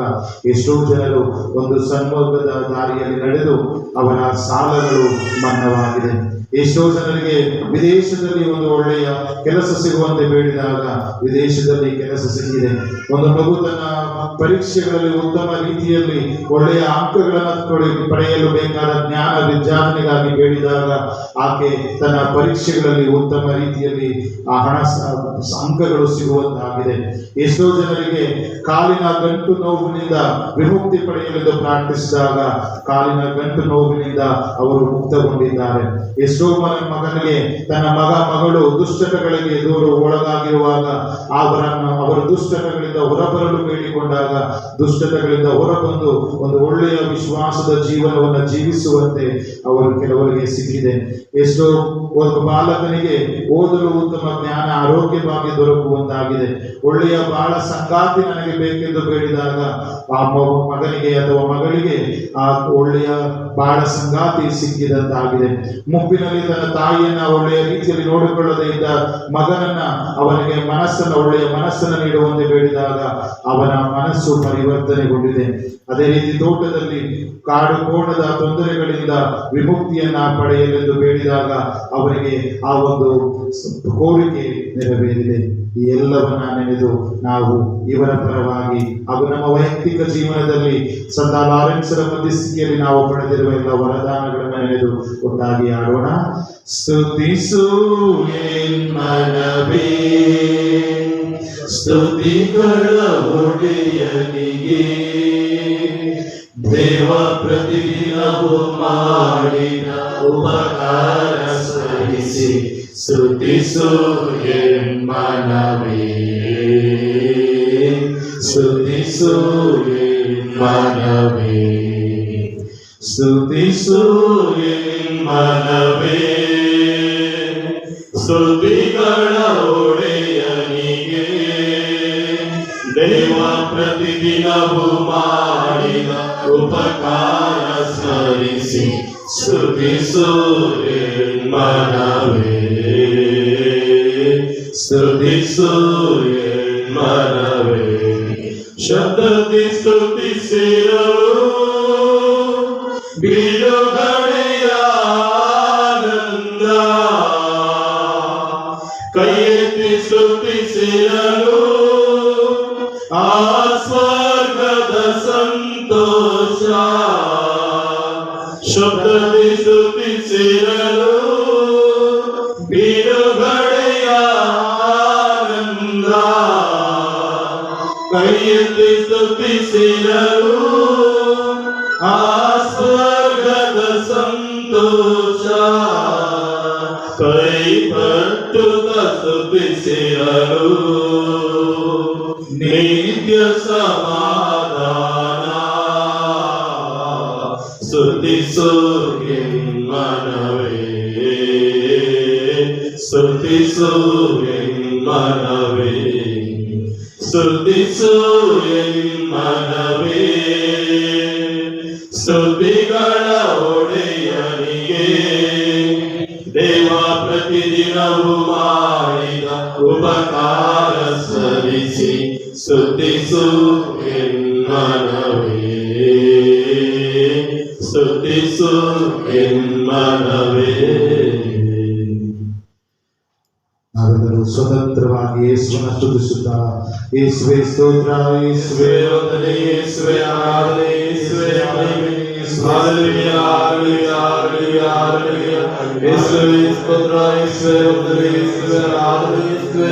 Speaker 1: ಎಷ್ಟೋ ಜನರು ಒಂದು ಸನ್ಮಾರ್ಗದ ದಾರಿಯಲ್ಲಿ ನಡೆದು ಅವರ ಸಾಲಗಳು ಮನ್ನವಾಗಿದೆ. ಎಷ್ಟೋ ಜನರಿಗೆ ವಿದೇಶದಲ್ಲಿ ಒಂದು ಒಳ್ಳೆಯ ಕೆಲಸ ಸಿಗುವಂತೆ ಬೇಡಿದಾಗ ವಿದೇಶದಲ್ಲಿ ಕೆಲಸ ಸಿಕ್ಕಿದೆ. ಒಂದು ಮಗು ತನ್ನ ಪರೀಕ್ಷೆಗಳಲ್ಲಿ ಉತ್ತಮ ರೀತಿಯಲ್ಲಿ ಒಳ್ಳೆಯ ಅಂಕಗಳನ್ನು ಪಡೆಯಲು ಬೇಕಾದ ಜ್ಞಾನ ವಿಜ್ಞಾನನೆಗಾಗಿ ಬೇಡಿದಾಗ ಆಕೆ ತನ್ನ ಪರೀಕ್ಷೆಗಳಲ್ಲಿ ಉತ್ತಮ ರೀತಿಯಲ್ಲಿ ಆ ಅಂಕಗಳು ಸಿಗುವಂತಾಗಿದೆ. ಎಷ್ಟೋ ಜನರಿಗೆ ಕಾಲಿನ ಗಂಟು ನೋವಿನಿಂದ ವಿಮುಕ್ತಿ ಪಡೆಯಲೆಂದು ಪ್ರಾರ್ಥಿಸಿದಾಗ ಕಾಲಿನ ಗಂಟು ನೋವಿನಿಂದ ಅವರು ಮುಕ್ತಗೊಂಡಿದ್ದಾರೆ. ಎಷ್ಟೋ ಮಗನಿಗೆ ತನ್ನ ಮಗಳು ದುಶ್ಚಟಗಳಿಗೆ ಒಳಗಾಗಿರುವಾಗ ಅವರು ದುಶ್ಚಟಗಳಿಂದ ಹೊರಬರಲು ಬೇಡಿಕೊಂಡಾಗ ದುಶ್ಚಟಗಳಿಂದ ಹೊರಬಂದು ಒಂದು ಒಳ್ಳೆಯ ವಿಶ್ವಾಸದ ಜೀವನವನ್ನು ಜೀವಿಸುವಂತೆ ಕೆಲವರಿಗೆ ಸಿಕ್ಕಿದೆ. ಎಷ್ಟೋ ಒಬ್ಬ ಬಾಲಕನಿಗೆ ಓದಲು ಉತ್ತಮ ಜ್ಞಾನ, ಆರೋಗ್ಯ ಭಾಗ್ಯ ದೊರಕುವಂತಾಗಿದೆ. ಒಳ್ಳೆಯ ಬಾಳ ಸಂಗಾತಿ ನನಗೆ ಬೇಕೆಂದು ಬೇಡಿದಾಗ ಆ ಮಗನಿಗೆ ಅಥವಾ ಮಗಳಿಗೆ ಆ ಒಳ್ಳೆಯ ಬಾಳ ಸಂಗಾತಿ ಸಿಕ್ಕಿದಂತಾಗಿದೆ. ಮುಪ್ಪಿನಲ್ಲಿ ತನ್ನ ತಾಯಿಯನ್ನ ಒಳ್ಳೆಯ ರೀತಿಯಲ್ಲಿ ನೋಡಿಕೊಳ್ಳದೆ ಇದ್ದ ಮಗನನ್ನ ಅವನಿಗೆ ಒಳ್ಳೆಯ ಮನಸ್ಸನ್ನು ನೀಡುವಂತೆ ಬೇಡಿದಾಗ ಅವನ ಮನಸ್ಸು ಪರಿವರ್ತನೆಗೊಂಡಿದೆ. ಅದೇ ರೀತಿ ತೋಟದಲ್ಲಿ ಕಾಡು ಕೋಣದ ತೊಂದರೆಗಳಿಂದ ವಿಮುಕ್ತಿಯನ್ನ ಪಡೆಯಲೆಂದು ಬೇಡಿದಾಗ ಅವರಿಗೆ ಆ ಒಂದು ಕೋರಿಕೆ ನೆರವೇರಿದೆ. ಈ ಎಲ್ಲವನ್ನ ನೆನೆದು ನಾವು ಇವರ ಪರವಾಗಿ ಹಾಗೂ ನಮ್ಮ ವೈಯಕ್ತಿಕ ಜೀವನದಲ್ಲಿ ಸಂತ ಲಾರೆನ್ಸರ ಮಧ್ಯಸ್ಥಿಕೆಯಲ್ಲಿ ನಾವು ಪಡೆದಿರುವ ಎಲ್ಲ ವರದಾನಗಳನ್ನು ನೆನೆದು ಒಟ್ಟಾಗಿ ಆಡೋಣ. ಸ್ತುತಿಸು ಎನ್ಮನವೇ, ಸ್ತುತಿಗಳ ಒಡೆಯನಿಗೆ ದೇವ ಪ್ರತಿದಿನವೂ ಮಾಡಿದ ಉಪಕಾರ ಸ್ಮರಿಸಿ ಸ್ತುತಿಸು ಎನ್ಮನವೇ, ಸ್ತುತಿಸು ಎನ್ಮನವೇ, ಸ್ತುತಿಸು ಎನ್ಮನವೇ, ಸ್ತುತಿಗಳ ಒಡೆಯನಿಗೆ ದೇವ ಪ್ರತಿದಿನವೂ ಮಾಡಿದ ಉಪಕಾರ ಸ್ಮರಿಸಿ ಸ್ತುತಿಸು ಎನ್ಮನವೇ, ಸ್ತುತಿಸು ಎನ್ಮನವೇ. ಶಬ್ದದಿ ಸ್ತುತಿಸಿರಲು ಬಿಡುಗಡೆಯ ಆನಂದ, ಕೈ
Speaker 2: ಸ್ತುತಿಸಿರಲು ಆ ಸ್ವರ್ಗದ ಸಂತೋಷ ಶಬ್ದದಿ ಸ್ತುತಿಸಿರಲು ಬಿಡುಗಡೆಯ ಆನಂದ ಕೈ ಎತ್ತಿ ಸ್ತುತಿಸಿರಲು ಆ ಸ್ವರ್ಗದ ಸಂತೋಷ ಕೈ ಪಟ್ಟುತ್ತ ಸ್ತುತಿಸಿರಲು ನಿತ್ಯ ಸಮಾಧಾನ ಸ್ತುತಿಸು ಎನ್ಮನವೇ ಸ್ತುತಿಸು ಎನ್ಮನವೇ ಸ್ತುತಿಸು ಎನ್ಮನವೇ ಸ್ತುತಿಗಳ ಒಡೆಯನಿಗೆ ದೇವ ಪ್ರತಿದಿನವೂ ಮಾಡಿದ ಉಪಕಾರ ಸಲ್ಲಿಸಿ ಸ್ತುತಿಸು ಎನ್ಮನವೇ ಸ್ತುತಿಸು ಎನ್ಮನವೇ.
Speaker 1: ನಾವೆಲ್ಲರೂ ಸ್ವತಂತ್ರವಾಗಿ ಯೇಸುವನ್ನು ಸ್ತುತಿಸುತ್ತಾ ಯೇಸುವೇ ಸ್ತೋತ್ರ, ಯೇಸುವೇ
Speaker 2: ವಂದನೆ, ಯೇಸುವೇ ಆರಾಧನೆ, ಯೇಸುವೇ ಮಹಿಮೆ, ಹಲ್ಲೆಲೂಯಾ ಹಲ್ಲೆಲೂಯಾ ಹಲ್ಲೆಲೂಯಾ ಹಲ್ಲೆಲೂಯಾ. ಯೇಸುವೇ ಸ್ತೋತ್ರ, ಯೇಸುವೇ ವಂದನೆ, ಯೇಸುವೇ ಆರಾಧನೆ,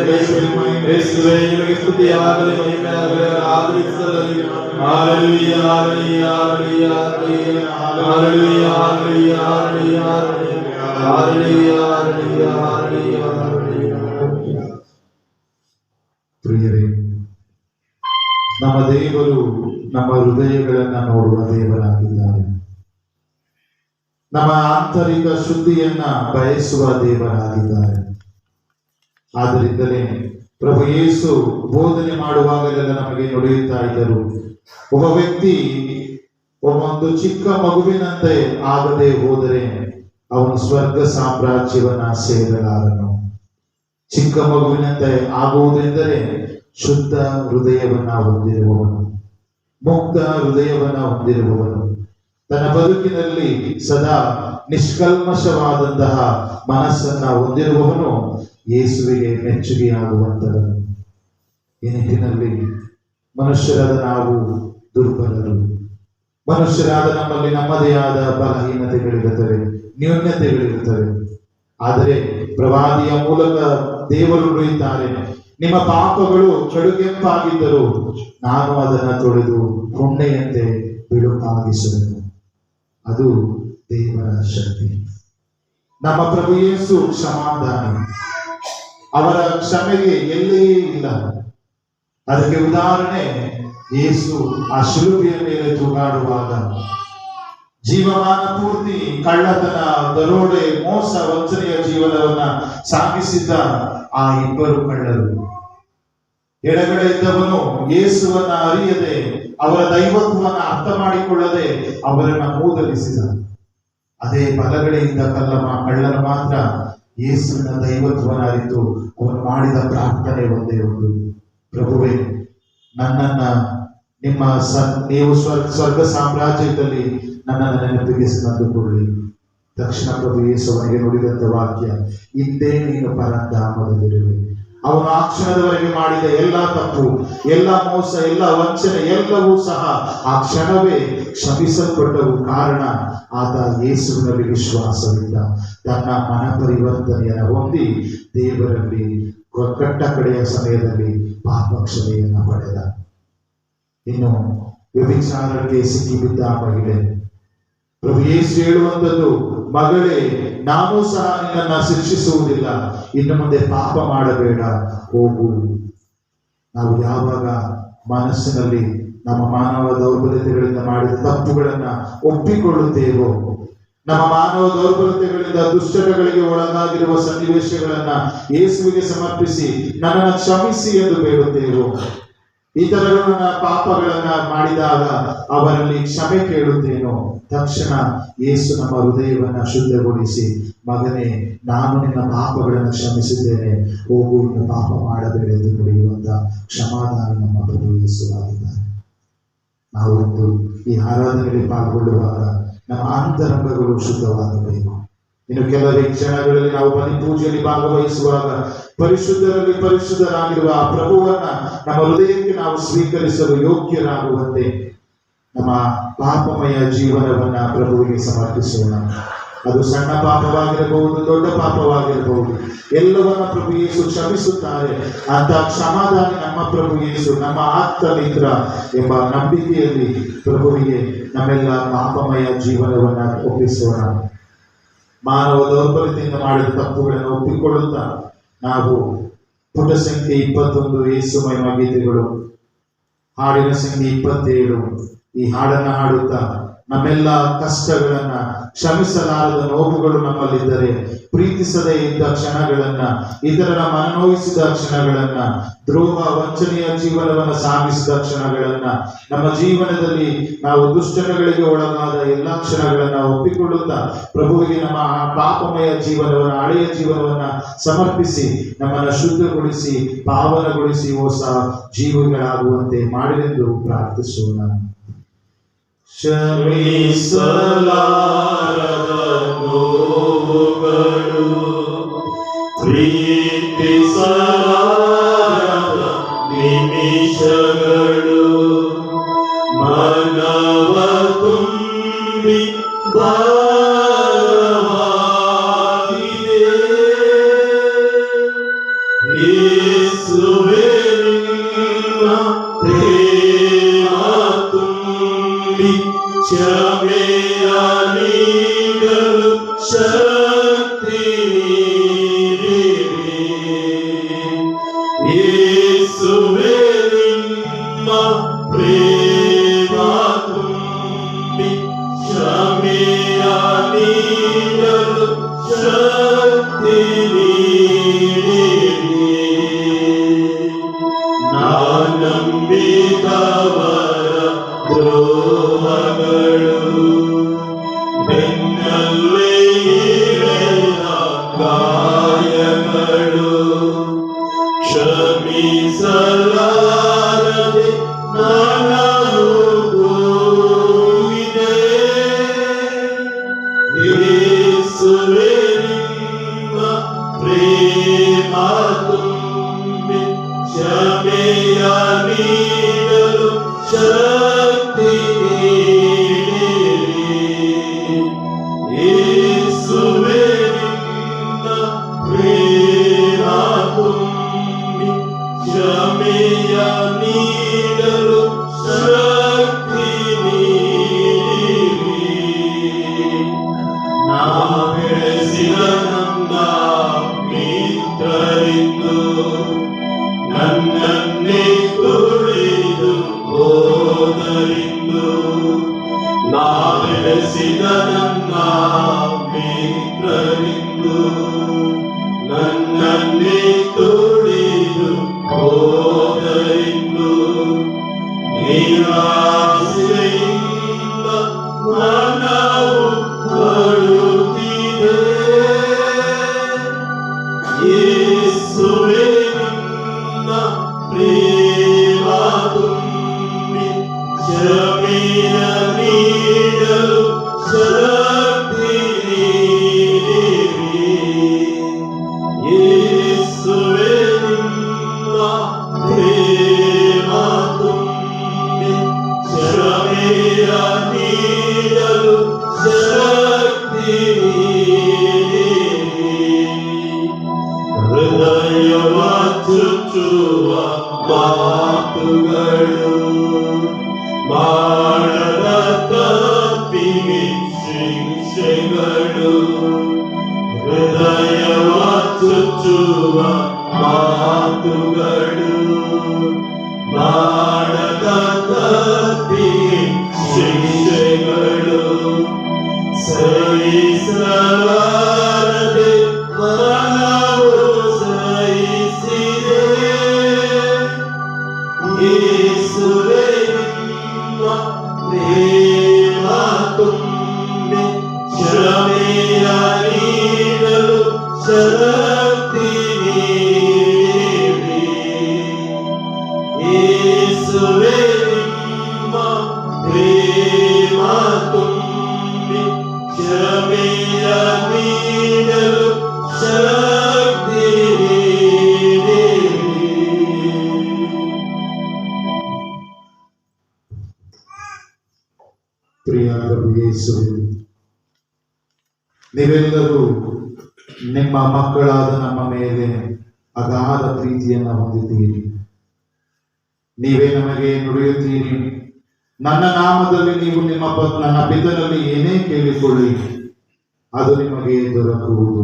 Speaker 2: ಯೇಸುವೇ ಮಹಿಮೆ, ಯೇಸುವೇ ನಿಮಗೆ ಸ್ತುತಿಯಾಗಲಿ, ಮಹಿಮೆ ಆಗಲಿ, ಆರಾಧನೆ ಸಲ್ಲಲಿ. Hallelujah hallelujah hallelujah hallelujah hallelujah hallelujah hallelujah hallelujah hallelujah hallelujah.
Speaker 1: ಪ್ರಿಯರೇ, ನಮ್ಮ ದೇವರು ನಮ್ಮ ಹೃದಯಗಳನ್ನ ನೋಡುವ ದೇವರಾಗಿದ್ದಾರೆ. ನಮ್ಮ ಆಂತರಿಕ ಶುದ್ಧಿಯನ್ನ ಬಯಸುವ ದೇವರಾಗಿದ್ದಾರೆ. ಆದ್ದರಿಂದಲೇ ಪ್ರಭು ಯೇಸು ಬೋಧನೆ ಮಾಡುವಾಗಲೆಲ್ಲ ನಮಗೆ ನುಡಿಯುತ್ತಾ ಇದ್ದರು, ಒಬ್ಬ ವ್ಯಕ್ತಿ ಒಂದು ಚಿಕ್ಕ ಮಗುವಿನಂತೆ ಆಗದೆ ಹೋದರೆ ಅವನು ಸ್ವರ್ಗ ಸಾಮ್ರಾಜ್ಯವನ್ನ ಸೇರಲಾರನು. ಚಿಕ್ಕ ಮಗುವಿನಂತೆ ಆಗುವುದೆಂದರೆ ಶುದ್ಧ ಹೃದಯವನ್ನ ಹೊಂದಿರುವವನು, ಮುಕ್ತ ಹೃದಯವನ್ನ ಹೊಂದಿರುವವನು, ತನ್ನ ಬದುಕಿನಲ್ಲಿ ಸದಾ ನಿಷ್ಕಲ್ಮಶವಾದಂತಹ ಮನಸ್ಸನ್ನ ಹೊಂದಿರುವವನು ಯೇಸುವಿಗೆ ಮೆಚ್ಚುಗೆಯಾಗುವಂತವನು. ಈ ನಿಟ್ಟಿನಲ್ಲಿ ಮನುಷ್ಯರಾದ ನಾವು ದುರ್ಬಲರು. ಮನುಷ್ಯರಾದ ನಮ್ಮಲ್ಲಿ ನಮ್ಮದೇ ಆದ ಬಲಹೀನತೆಗಳಿರುತ್ತವೆ, ನ್ಯೂನ್ಯತೆಗಳಿರುತ್ತವೆ. ಆದರೆ ಪ್ರವಾದಿಯ ಮೂಲಕ ದೇವರು ನುಡಿಯುತ್ತಾರೆ, ನಿಮ್ಮ ಪಾಪಗಳು ಕಡುಗೆಂಪಾಗಿದ್ದರೂ ನಾನು ಅದನ್ನು ತೊಳೆದು ಹುಣ್ಣೆಯಂತೆ ಬಿಳುಪಾಗಿಸುವೆನು. ಅದು ದೇವರ ಶಕ್ತಿ. ನಮ್ಮ ಪ್ರಭು ಯೇಸು ಕ್ಷಮಾದಾನಿ. ಅವರ ಕ್ಷಮೆಗೆ ಎಲ್ಲೇ ಇಲ್ಲ. ಅದಕ್ಕೆ ಉದಾಹರಣೆ ಯೇಸು ಆ ಶಿಲುಬೆಯ ಮೇಲೆ ತೂಗಾಡುವಾಗ ಜೀವಮಾನ ಪೂರ್ತಿ ಕಳ್ಳತನ, ದರೋಡೆ, ಮೋಸ, ವಂಚನೆಯ ಜೀವನವನ್ನ ಸಾಗಿಸಿದ್ದ ಆ ಇಬ್ಬರು ಕಳ್ಳರು, ಎಡಗಡೆ ಇದ್ದವನು ಯೇಸುವನ್ನ ಅರಿಯದೆ, ಅವರ ದೈವತ್ವವನ್ನ ಅರ್ಥ ಮಾಡಿಕೊಳ್ಳದೆ ಅವರನ್ನ ಮೂದಲಿಸಿದ. ಅದೇ ಬಲಗಡೆ ಇದ್ದ ಕಳ್ಳನು ಮಾತ್ರ ಯೇಸುವಿನ ದೈವತ್ವವನ್ನು ಅರಿತು ಅವನು ಮಾಡಿದ ಪ್ರಾರ್ಥನೆ ಒಂದೇ ಒಂದು, ಪ್ರಭುವೇ, ನನ್ನನ್ನ ನೀವು ಸ್ವರ್ಗ ಸಾಮ್ರಾಜ್ಯದಲ್ಲಿ ನನ್ನನ್ನು ನೆನಪಿಗೆ ತಂದುಕೊಳ್ಳಿ. ತಕ್ಷಣ ಪ್ರಭು ಯೇಸುವನಿಗೆ ನುಡಿದಂತ ವಾಕ್ಯ, ಇಂದೇ ನೀನು ಪರಂಧಾಮದಲ್ಲಿರುವೆ. ಅವನು ಆ ಕ್ಷಣದವರೆಗೆ ಮಾಡಿದ ಎಲ್ಲ ತಪ್ಪು, ಎಲ್ಲ ಮೋಸ, ಎಲ್ಲ ವಂಚನೆ ಎಲ್ಲವೂ ಸಹ ಆ ಕ್ಷಣವೇ ಕ್ಷಮಿಸಲ್ಪಟ್ಟವು. ಕಾರಣ ಆತ ಯೇಸುವಿನಲ್ಲಿ ವಿಶ್ವಾಸವಿದ್ದ, ತನ್ನ ಮನ ಪರಿವರ್ತನೆಯನ್ನು ಹೊಂದಿ ದೇವರಲ್ಲಿ ಕಟ್ಟ ಕಡೆಯ ಸಮಯದಲ್ಲಿ ಪಾಪ ಕ್ಷಮೆಯನ್ನು ಪಡೆದ. ಇನ್ನು ವ್ಯಭಿಚಾರಕ್ಕೆ ಸಿಕ್ಕಿಬಿದ್ದ ಮಹಿಳೆ, ಪ್ರಭು ಯೇಸು ಹೇಳುವಂಥದ್ದು, ಮಗಳೇ, ನಾನು ಸಹ ನಿನ್ನನ್ನು ಶಿಕ್ಷಿಸುವುದಿಲ್ಲ, ಇನ್ನು ಮುಂದೆ ಪಾಪ ಮಾಡಬೇಡ, ಹೋಗು. ನಾವು ಯಾವಾಗ ಮನಸ್ಸಿನಲ್ಲಿ ನಮ್ಮ ಮಾನವ ದೌರ್ಬಲ್ಯತೆಗಳಿಂದ ಮಾಡಿದ ತಪ್ಪುಗಳನ್ನ ಒಪ್ಪಿಕೊಳ್ಳುತ್ತೇವೋ, ನಮ್ಮ ಮಾನವ ದೌರ್ಬಲ್ಯತೆಗಳಿಂದ ದುಷ್ಟಗಳಿಗೆ ಒಳಗಾಗಿರುವ ಸನ್ನಿವೇಶಗಳನ್ನ ಯೇಸುವಿಗೆ ಸಮರ್ಪಿಸಿ ನನ್ನನ್ನು ಕ್ಷಮಿಸಿ ಎಂದು ಬೇಡುತ್ತೇವೋ, ಇತರರು ನನ್ನ ಪಾಪಗಳನ್ನ ಮಾಡಿದಾಗ ಅವರಲ್ಲಿ ಕ್ಷಮೆ ಕೇಳುತ್ತೇನೋ, ತಕ್ಷಣ ಯೇಸು ನಮ್ಮ ಹೃದಯವನ್ನ ಶುದ್ಧಗೊಳಿಸಿ, ಮಗನೇ, ನಾನು ನಿನ್ನ ಪಾಪಗಳನ್ನು ಕ್ಷಮಿಸಿದ್ದೇನೆ, ಹೋಗು, ಇನ್ನು ಪಾಪ ಮಾಡಬೇಡ ಎಂದು ನುಡಿಯುವಂತ ಕ್ಷಮಾದಾನ ನಮ್ಮ ಪ್ರಭು ಯೇಸು ಆಗಿದ್ದಾರೆ. ನಾವೊಂದು ಈ ಆರಾಧನೆಯಲ್ಲಿ ಪಾಲ್ಗೊಳ್ಳುವಾಗ ನಮ್ಮ ಅಂತರಂಗಗಳು ಶುದ್ಧವಾಗಬೇಕು. ಇನ್ನು ಕೆಲವೇ ಕ್ಷಣಗಳಲ್ಲಿ ನಾವು ಬಲಿಪೂಜೆಯಲ್ಲಿ ಭಾಗವಹಿಸುವಾಗ ಪರಿಶುದ್ಧರಲ್ಲಿ ಪರಿಶುದ್ಧರಾಗಿರುವ ಆ ಪ್ರಭುವನ್ನ ನಮ್ಮ ಹೃದಯಕ್ಕೆ ನಾವು ಸ್ವೀಕರಿಸಲು ಯೋಗ್ಯರಾಗುವಂತೆ ನಮ್ಮ ಪಾಪಮಯ ಜೀವನವನ್ನ ಪ್ರಭುವಿಗೆ ಸಮರ್ಪಿಸೋಣ. ಅದು ಸಣ್ಣ ಪಾಪವಾಗಿರಬಹುದು, ದೊಡ್ಡ ಪಾಪವಾಗಿರಬಹುದು, ಎಲ್ಲವನ್ನ ಪ್ರಭು ಯೇಸು ಕ್ಷಮಿಸುತ್ತಾರೆ. ಅಂತ ಕ್ಷಮಾದಾನಿ ನಮ್ಮ ಪ್ರಭು ಯೇಸು, ನಮ್ಮ ಆಪ್ತ ಮಿತ್ರ ಎಂಬ ನಂಬಿಕೆಯಲ್ಲಿ ಪ್ರಭುವಿಗೆ ನಮ್ಮೆಲ್ಲ ಪಾಪಮಯ ಜೀವನವನ್ನ ಒಪ್ಪಿಸೋಣ. ಮಾನವ ದೌರ್ಬಲ್ಯತೆಯಿಂದ ಮಾಡಿದ ತಪ್ಪುಗಳನ್ನು ಒಪ್ಪಿಕೊಳ್ಳುತ್ತಾ ನಾವು ಪುಟ ಸಂಖ್ಯೆ 21 ಯೇಸು ಮಹಿಮ ಗೀತೆಗಳು, ಹಾಡಿನ ಸಂಖ್ಯೆ 27 ಈ ಹಾಡನ್ನ ಹಾಡುತ್ತಾ ನಮ್ಮೆಲ್ಲ ಕಷ್ಟಗಳನ್ನ, ಕ್ಷಮಿಸಲಾರದ ನೋವುಗಳು ನಮ್ಮಲ್ಲಿದ್ದರೆ, ಪ್ರೀತಿಸದೇ ಇದ್ದ ಕ್ಷಣಗಳನ್ನ, ಇತರರ ಮನನೋಯಿಸಿದ ಕ್ಷಣಗಳನ್ನ, ದ್ರೋಹ ವಂಚನೆಯ ಜೀವನವನ್ನು ಸಾಗಿಸಿದ ಕ್ಷಣಗಳನ್ನ, ನಮ್ಮ ಜೀವನದಲ್ಲಿ ನಾವು ದುಷ್ಟಗಳಿಗೆ ಒಳಗಾದ ಎಲ್ಲ ಕ್ಷಣಗಳನ್ನ ಒಪ್ಪಿಕೊಳ್ಳುತ್ತಾ ಪ್ರಭುವಿಗೆ ನಮ್ಮ ಪಾಪಮಯ ಜೀವನವನ್ನ, ಹಳೆಯ ಜೀವನವನ್ನ ಸಮರ್ಪಿಸಿ ನಮ್ಮನ್ನು ಶುದ್ಧಗೊಳಿಸಿ ಪಾವನಗೊಳಿಸಿ ಹೊಸ ಜೀವಿಗಳಾಗುವಂತೆ ಮಾಡಿರೆಂದು ಪ್ರಾರ್ಥಿಸೋಣ.
Speaker 2: ಕ್ಷಮಿಸಲಾರದ ನೋವುಗಳು, ಪ್ರೀತಿಸಲಾರದ ನಿಮಿಷಗಳು, ಮನವ ತುಂಬಿ ಭಾರವಾಗಿದೆ. ಯೇಸುವೇ ನಿನ್ನ ಪ್ರೇಮ ತುಂಬಿ ಕ್ಷಮೆಯ ನೀಡಲು ಶಕ್ತಿ ನೀಡಿರಿ. ಯೇಸುವೇ ನಿಮ್ಮ ಪ್ರೇಮ ತುಂಬಿ ಕ್ಷಮೆಯ ನೀಡಲು ಶಕ್ತಿ ನೀಡಿರಿ. ನಂಬಿದವರ ದ್ರೋಹಗಳು, ಬೆನ್ನಲ್ಲೇ ಇಳೆದ ಗಾಯಗಳು, ಕ್ಷಮಿಸಲಾರದೆ ನನಗೋಗಿದೆ. ಯೇಸುವೇ ನಿಮ್ಮ ಪ್ರೇಮ ತುಂಬಿ ಕ್ಷಮೆಯ ನೀಡಲು ಶಕ್ತಿ ನೀಡಿರಿ. ಯೇಸುವೇ ನಿನ್ನ ಪ್ರೇಮ ತುಂಬಿ ಕ್ಷಮೆಯ ನೀಡಲು ಶಕ್ತಿ ನೀಡಿರಿ. ನಾ ಬೆಳೆಸಿದ ನನ್ನ ಮಿತ್ರರಿಂದು ನನ್ನನ್ನೇ ತುಳಿದು ಹೋದರಿಂದು, ನಾ ಬೆಳೆಸಿದ ನನ್ನ ಮಿತ್ರರಿಂದು ನನ್ನನ್ನೇ ತುಳಿದು ಹೋದರಿಂದು, ನಿರಾಸೆಯಿಂದ ಮನವು ಅಳುತ್ತಿದೆ. ಯೇಸುವೇ ನಿನ್ನ ಪ್ರೇಮ ತುಂಬಿ ಕ್ಷಮೆಯ ನೀಡಲು ಶಕ್ತಿ ನೀಡಿರಿ. ಯೇಸುವೇ ನಿಮ್ಮ ಪ್ರೇಮ ತುಂಬಿ ಕ್ಷಮೆಯ ನೀಡಲು ಶಕ್ತಿ ನೀಡಿರಿ. ಹೃದಯವ ಚುಚ್ಚುವ ಮಾತುಗಳು, ಮಾಡದ ತಪ್ಪಿಗೆ ಶಿಕ್ಷೆಗಳು, ಹೃದಯವ ಚುಚ್ಚುವ ಮಾತುಗಳು, ಮಾಡದ ತಪ್ಪಿಗೆ ಶಿಕ್ಷೆಗಳು, ಸಹಿಸಲಾರದೆ ಮನವು ಸಹಿಸಿದೆ. ಯೇಸುವೇ ನಿಮ್ಮ ಪ್ರೇಮ ತುಂಬಿ ಕ್ಷಮೆಯ ನೀಡಲು ಶಕ್ತಿ ನೀಡಿರಿ. ಯೇಸುವೇ ನಿಮ್ಮ ಪ್ರೇಮ ತುಂಬಿ ಕ್ಷಮೆಯ ನೀಡಲು
Speaker 1: ಪ್ರಿಯ ಪ್ರಭು ಯೇಸುವೆ, ನೀವೆಲ್ಲರೂ ನಿಮ್ಮ ಮಕ್ಕಳಾದ ನಮ್ಮ ಮೇಲೆ ಅಗಾಧ ಪ್ರೀತಿಯನ್ನು ಹೊಂದಿದ್ದೀರಿ. ನೀವೇ ನಮಗೆ ನುಡಿಯುತ್ತೀರಿ, ನನ್ನ ನಾಮದಲ್ಲಿ ನೀವು ನನ್ನ ಪಿತನಲ್ಲಿ ಏನೇ ಕೇಳಿಕೊಳ್ಳಿ ಅದು ನಿಮಗೆ ದೊರಕುವುದು.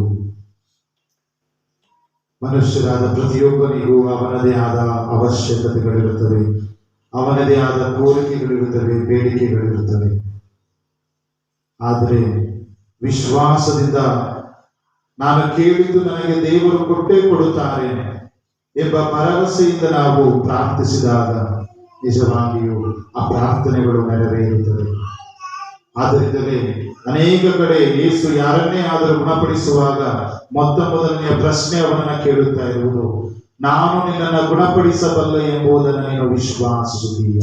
Speaker 1: ಮನುಷ್ಯರಾದ ಪ್ರತಿಯೊಬ್ಬನಿಗೂ ಅವನದೇ ಆದ ಅವಶ್ಯಕತೆಗಳಿರುತ್ತವೆ, ಅವನದೇ ಆದ ಕೋರಿಕೆಗಳಿರುತ್ತವೆ, ಬೇಡಿಕೆಗಳಿರುತ್ತವೆ. ಆದರೆ ವಿಶ್ವಾಸದಿಂದ ನಾನು ಕೇಳಿದ್ದು ನನಗೆ ದೇವರು ಕೊಟ್ಟೇ ಕೊಡುತ್ತಾರೆ ಎಂಬ ಭರವಸೆಯಿಂದ ನಾವು ಪ್ರಾರ್ಥಿಸಿದಾಗ ನಿಜವಾಗಿಯೂ ಆ ಪ್ರಾರ್ಥನೆಗಳು ನೆರವೇರುತ್ತವೆ. ಆದ್ದರಿಂದಲೇ ಅನೇಕ ಕಡೆ ಯೇಸು ಯಾರನ್ನೇ ಆದರೂ ಗುಣಪಡಿಸುವಾಗ ಮೊದಲನೆಯ ಪ್ರಶ್ನೆ ಅವನನ್ನ ಕೇಳುತ್ತಾ ಇರುವುದು, ನಾನು ನಿನ್ನನ್ನು ಗುಣಪಡಿಸಬಲ್ಲೆ ಎಂಬುದನ್ನು ನೀನು ವಿಶ್ವಾಸಿಸುತ್ತೀಯ?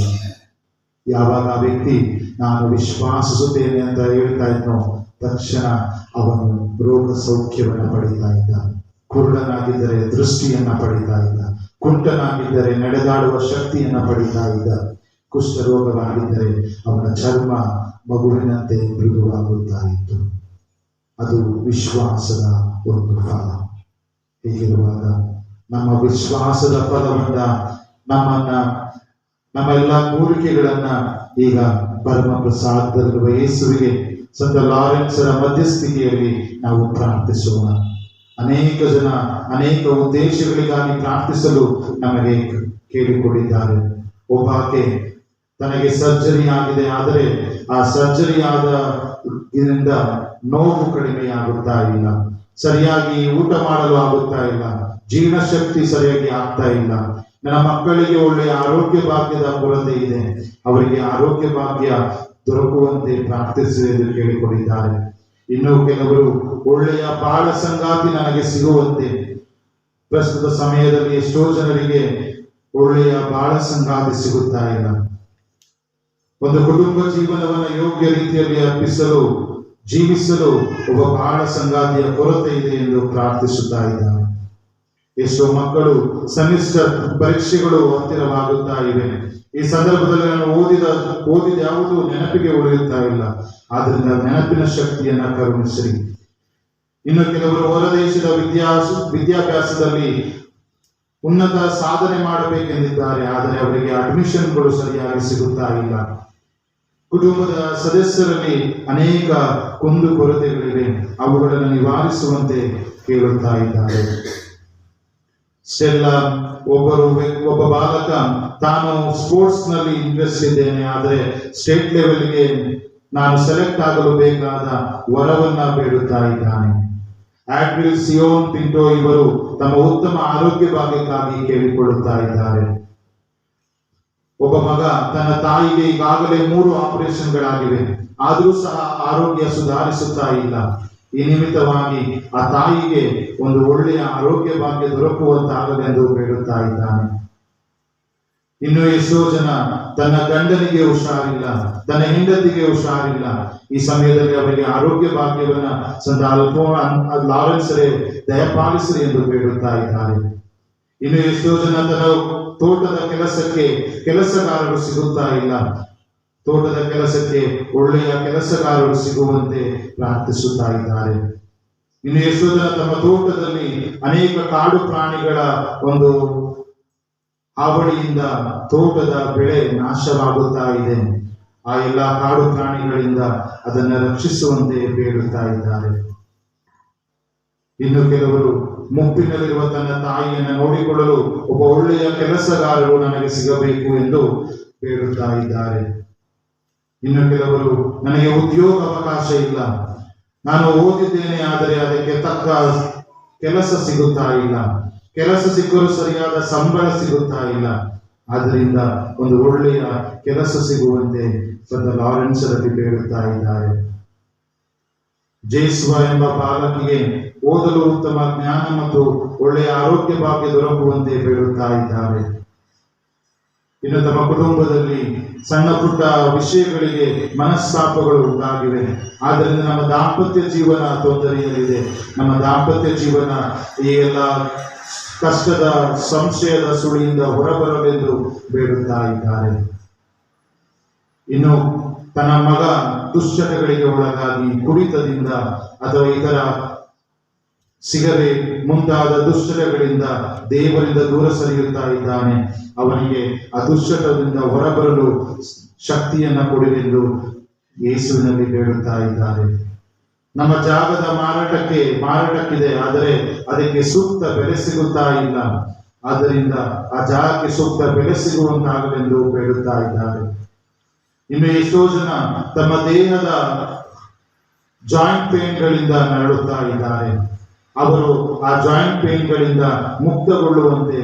Speaker 1: ಯಾವಾಗ ಆ ವ್ಯಕ್ತಿ ನಾನು ವಿಶ್ವಾಸಿಸುತ್ತೇನೆ ಅಂತ ಹೇಳ್ತಾ ಇದ್ನೋ ತಕ್ಷಣ ಅವನು ರೋಗ ಸೌಖ್ಯವನ್ನು ಪಡೀತಾ ಇದ್ದ. ಕುರುಡನಾಗಿದ್ದರೆ ದೃಷ್ಟಿಯನ್ನ ಪಡೀತಾ ಇದ್ದ, ಕುಂಟನಾಗಿದ್ದರೆ ನಡೆದಾಡುವ ಶಕ್ತಿಯನ್ನ ಪಡೀತಾ ಇದ್ದ, ಕುಷ್ಠರೋಗವಾಗಿದ್ದರೆ ಅವನ ಚರ್ಮ ಮಗುವಿನಂತೆ ಮೃದುವಾಗುತ್ತಾ ಇತ್ತು. ಅದು ವಿಶ್ವಾಸದ ಒಂದು ಫಲ. ಹೀಗಿರುವಾಗ ನಮ್ಮ ವಿಶ್ವಾಸದ ಫಲವನ್ನ ನಮ್ಮ ಎಲ್ಲ ಕೋರಿಕೆಗಳನ್ನ ಈಗ ಪರಮ ಪ್ರಸಾದದಲ್ಲಿರುವ ಯೇಸುವಿಗೆ ಸಂತ ಲಾರೆನ್ಸರ ಮಧ್ಯಸ್ಥಿಕೆಯಲ್ಲಿ ನಾವು ಪ್ರಾರ್ಥಿಸೋಣ. ಅನೇಕ ಜನ ಅನೇಕ ಉದ್ದೇಶಗಳಿಗಾಗಿ ಪ್ರಾರ್ಥಿಸಲು ನಮಗೆ ಕೇಳಿಕೊಂಡಿದ್ದಾರೆ. ಒಬ್ಬಾಕೆ ತನಗೆ ಸರ್ಜರಿ ಆಗಿದೆ, ಆದರೆ ಆ ಸರ್ಜರಿ ಆದ ಇದರಿಂದ ನೋವು ಕಡಿಮೆಯಾಗುತ್ತಾ ಇಲ್ಲ, ಸರಿಯಾಗಿ ಊಟ ಮಾಡಲು ಆಗುತ್ತಾ ಇಲ್ಲ, ಜೀರ್ಣಶಕ್ತಿ ಸರಿಯಾಗಿ ಆಗ್ತಾ ಇಲ್ಲ, ನನ್ನ ಮಕ್ಕಳಿಗೆ ಒಳ್ಳೆಯ ಆರೋಗ್ಯ ಭಾಗ್ಯದ ಕೊರತೆ ಇದೆ, ಅವರಿಗೆ ಆರೋಗ್ಯ ಭಾಗ್ಯ ದೊರಕುವಂತೆ ಪ್ರಾರ್ಥಿಸಿದೆ ಎಂದು ಕೇಳಿಕೊಂಡಿದ್ದಾರೆ. ಇನ್ನು ಕೆಲವರು ಒಳ್ಳೆಯ ಬಾಳ ಸಂಗಾತಿ ನನಗೆ ಸಿಗುವಂತೆ. ಪ್ರಸ್ತುತ ಸಮಯದಲ್ಲಿ ಎಷ್ಟೋ ಜನರಿಗೆ ಒಳ್ಳೆಯ ಬಾಳ ಸಂಗಾತಿ ಸಿಗುತ್ತಾ ಇಲ್ಲ. ಒಂದು ಕುಟುಂಬ ಜೀವನವನ್ನು ಯೋಗ್ಯ ರೀತಿಯಲ್ಲಿ ಜೀವಿಸಲು ಒಬ್ಬ ಬಾಳ ಸಂಗಾತಿಯ ಕೊರತೆ ಇದೆ ಎಂದು ಪ್ರಾರ್ಥಿಸುತ್ತಾ ಇದ್ದಾರೆ. ಎಷ್ಟೋ ಮಕ್ಕಳು ಸೆಮಿಸ್ಟರ್ ಪರೀಕ್ಷೆಗಳು ಹತ್ತಿರವಾಗುತ್ತಾ ಇವೆ. ಈ ಸಂದರ್ಭದಲ್ಲಿ ನಾನು ಓದಿದ ಯಾವುದು ನೆನಪಿಗೆ ಉಳಿಯುತ್ತಾ ಇಲ್ಲ. ಆದ್ರಿಂದ ನೆನಪಿನ ಶಕ್ತಿಯನ್ನ ಕರುಣಿಸಿರಿ. ಇನ್ನು ಕೆಲವರು ಹೊರದೇಶದ ವಿದ್ಯಾಭ್ಯಾಸದಲ್ಲಿ ಉನ್ನತ ಸಾಧನೆ ಮಾಡಬೇಕೆಂದಿದ್ದಾರೆ, ಆದರೆ ಅವರಿಗೆ ಅಡ್ಮಿಷನ್ಗಳು ಸರಿಯಾಗಿ ಸಿಗುತ್ತಾ ಇಲ್ಲ. ಕುಟುಂಬದ ಸದಸ್ಯರಲ್ಲಿ ಅನೇಕ ಕುಂದು ಕೊರತೆಗಳಿವೆ, ಅವುಗಳನ್ನು ನಿವಾರಿಸುವಂತೆ ಕೇಳುತ್ತಾ ಇದ್ದಾರೆ. ಸ್ಟೆಲ್ಲಾ ಒಬ್ಬ ಬಾಲಕ ತಾನು ಸ್ಪೋರ್ಟ್ಸ್ ನಲ್ಲಿ ಇಂಟ್ರೆಸ್ಟ್ ಇದ್ದೇನೆ, ಆದರೆ ಸ್ಟೇಟ್ ಲೆವೆಲ್ಗೆ ನಾನು ಸೆಲೆಕ್ಟ್ ಆಗಲು ಬೇಕಾದ ವರವನ್ನ ಬೇಡುತ್ತಾ ಇದ್ದಾನೆ. ಆಡ್ರಿಲ್ ಸಿಯೋನ್ ಪಿಂಟೋ ಇವರು ತಮ್ಮ ಉತ್ತಮ ಆರೋಗ್ಯ ಭಾಗ್ಯಕ್ಕಾಗಿ ಕೇಳಿಕೊಳ್ಳುತ್ತಾ ಇದ್ದಾರೆ. ಒಬ್ಬ ಮಗ ತನ್ನ ತಾಯಿಗೆ ಈಗಾಗಲೇ 3 ಆಪರೇಷನ್ಗಳಾಗಿವೆ, ಆದರೂ ಸಹ ಆರೋಗ್ಯ ಸುಧಾರಿಸುತ್ತಾ ಇಲ್ಲ. ಈ ನಿಮಿತ್ತವಾಗಿ ಆ ತಾಯಿಗೆ ಒಂದು ಒಳ್ಳೆಯ ಆರೋಗ್ಯ ಭಾಗ್ಯ ದೊರಕುವಂತಾಗಲೆಂದು ಬೇಡುತ್ತಾ ಇದ್ದಾನೆ. ಇನ್ನು ಎಷ್ಟೋ ಜನ ತನ್ನ ಗಂಡನಿಗೆ ಹುಷಾರಿಲ್ಲ, ತನ್ನ ಹೆಂಡತಿಗೆ ಹುಷಾರಿಲ್ಲ. ಈ ಸಮಯದಲ್ಲಿ ಅವರಿಗೆ ಆರೋಗ್ಯ ಭಾಗ್ಯವನ್ನ ಸಂತ ಲಾರೆನ್ಸರೇ ದಯಪಾಲಿಸಲಿ ಎಂದು ಬೇಡುತ್ತಾ ಇದ್ದಾರೆ. ಇನ್ನು ಎಷ್ಟೋ ಜನ ತನ್ನ ತೋಟದ ಕೆಲಸಕ್ಕೆ ಕೆಲಸಗಾರರು ಸಿಗುತ್ತಾ ಇಲ್ಲ, ತೋಟದ ಕೆಲಸಕ್ಕೆ ಒಳ್ಳೆಯ ಕೆಲಸಗಾರರು ಸಿಗುವಂತೆ ಪ್ರಾರ್ಥಿಸುತ್ತಾ ಇದ್ದಾರೆ. ಇನ್ನು ಎಷ್ಟೋ ಜನ ತಮ್ಮ ತೋಟದಲ್ಲಿ ಅನೇಕ ಕಾಡು ಪ್ರಾಣಿಗಳ ಒಂದು ಹಾವಳಿಯಿಂದ ತೋಟದ ಬೆಳೆ ನಾಶವಾಗುತ್ತಾ ಇದೆ. ಆ ಎಲ್ಲ ಕಾಡು ಪ್ರಾಣಿಗಳಿಂದ ಅದನ್ನು ರಕ್ಷಿಸುವಂತೆ ಬೇಡುತ್ತಾ ಇದ್ದಾರೆ. ಇನ್ನು ಕೆಲವರು ಮುಪ್ಪಿನಲ್ಲಿರುವ ತನ್ನ ತಾಯಿಯನ್ನು ನೋಡಿಕೊಳ್ಳಲು ಒಬ್ಬ ಒಳ್ಳೆಯ ಕೆಲಸಗಾರರು ನನಗೆ ಸಿಗಬೇಕು ಎಂದು ಬೇಡುತ್ತಾ ಇದ್ದಾರೆ. ಇನ್ನು ಕೆಲವರು ನನಗೆ ಉದ್ಯೋಗ ಅವಕಾಶ ಇಲ್ಲ, ನಾನು ಓದಿದ್ದೇನೆ, ಆದರೆ ಅದಕ್ಕೆ ತಕ್ಕ ಕೆಲಸ ಸಿಗುತ್ತಾ ಇಲ್ಲ, ಕೆಲಸ ಸಿಕ್ಕರೂ ಸರಿಯಾದ ಸಂಬಳ ಸಿಗುತ್ತಾ ಇಲ್ಲ. ಆದ್ದರಿಂದ ಒಂದು ಒಳ್ಳೆಯ ಕೆಲಸ ಸಿಗುವಂತೆ ಸಂತ ಲಾರೆನ್ಸರಲ್ಲಿ ಬೇಡುತ್ತಾ ಇದ್ದಾರೆ. ಜೇಸುವಾ ಎಂಬ ಬಾಲಕಿಗೆ ಓದಲು ಉತ್ತಮ ಜ್ಞಾನ ಮತ್ತು ಒಳ್ಳೆಯ ಆರೋಗ್ಯ ಭಾಗ್ಯ ದೊರಕುವಂತೆ ಬೇಡುತ್ತಾ ಇದ್ದಾರೆ. ಇನ್ನು ತಮ್ಮ ಕುಟುಂಬದಲ್ಲಿ ಸಣ್ಣ ಪುಟ್ಟ ವಿಷಯಗಳಿಗೆ ಮನಸ್ತಾಪಗಳು ಉಂಟಾಗಿವೆ, ಆದ್ದರಿಂದ ನಮ್ಮ ದಾಂಪತ್ಯ ಜೀವನ ತೊಂದರೆಯಲ್ಲಿದೆ, ನಮ್ಮ ದಾಂಪತ್ಯ ಜೀವನ ಈ ಎಲ್ಲ ಕಷ್ಟದ ಸಂಶಯದ ಸುಳಿಯಿಂದ ಹೊರಬರಲೆಂದು ಬೇಡುತ್ತಾ ಇದ್ದಾರೆ. ಇನ್ನು ತನ್ನ ಮಗ ದುಶ್ಚಟಗಳಿಗೆ ಒಳಗಾಗಿ ಕುಡಿತದಿಂದ ಅಥವಾ ಇತರ ಸಿಗರೇಟ್ ಮುಂತಾದ ದುಶ್ಚಟಗಳಿಂದ ದೇವರಿಂದ ದೂರ ಸರಿಯುತ್ತಾ ಇದ್ದಾನೆ, ಅವನಿಗೆ ಆ ದುಶ್ಚಟದಿಂದ ಹೊರಬರಲು ಶಕ್ತಿಯನ್ನ ಕೊಡಿರೆಂದು ಯೇಸುವಿನಲ್ಲಿ ಬೇಡುತ್ತಾ ಇದ್ದಾರೆ. ನಮ್ಮ ಜಾಗದ ಮಾರಾಟಕ್ಕಿದೆ, ಆದರೆ ಅದಕ್ಕೆ ಸೂಕ್ತ ಬೆಲೆ ಸಿಗುತ್ತಾ ಇಲ್ಲ. ಆದ್ದರಿಂದ ಆ ಜಾಗಕ್ಕೆ ಸೂಕ್ತ ಬೆಲೆ ಸಿಗುವಂತಾಗಲೆಂದು ಬೇಡುತ್ತಾ ಇದ್ದಾರೆ. ಇನ್ನು ಎಷ್ಟೋ ಜನ ತಮ್ಮ ದೇಹದ ಜಾಯಿಂಟ್ ಪೇನ್ಗಳಿಂದ ನರಳುತ್ತಾ ಇದ್ದಾರೆ. ಅವರು ಆ ಜಾಯಿಂಟ್ ಪೇನ್ಗಳಿಂದ ಮುಕ್ತಗೊಳ್ಳುವಂತೆ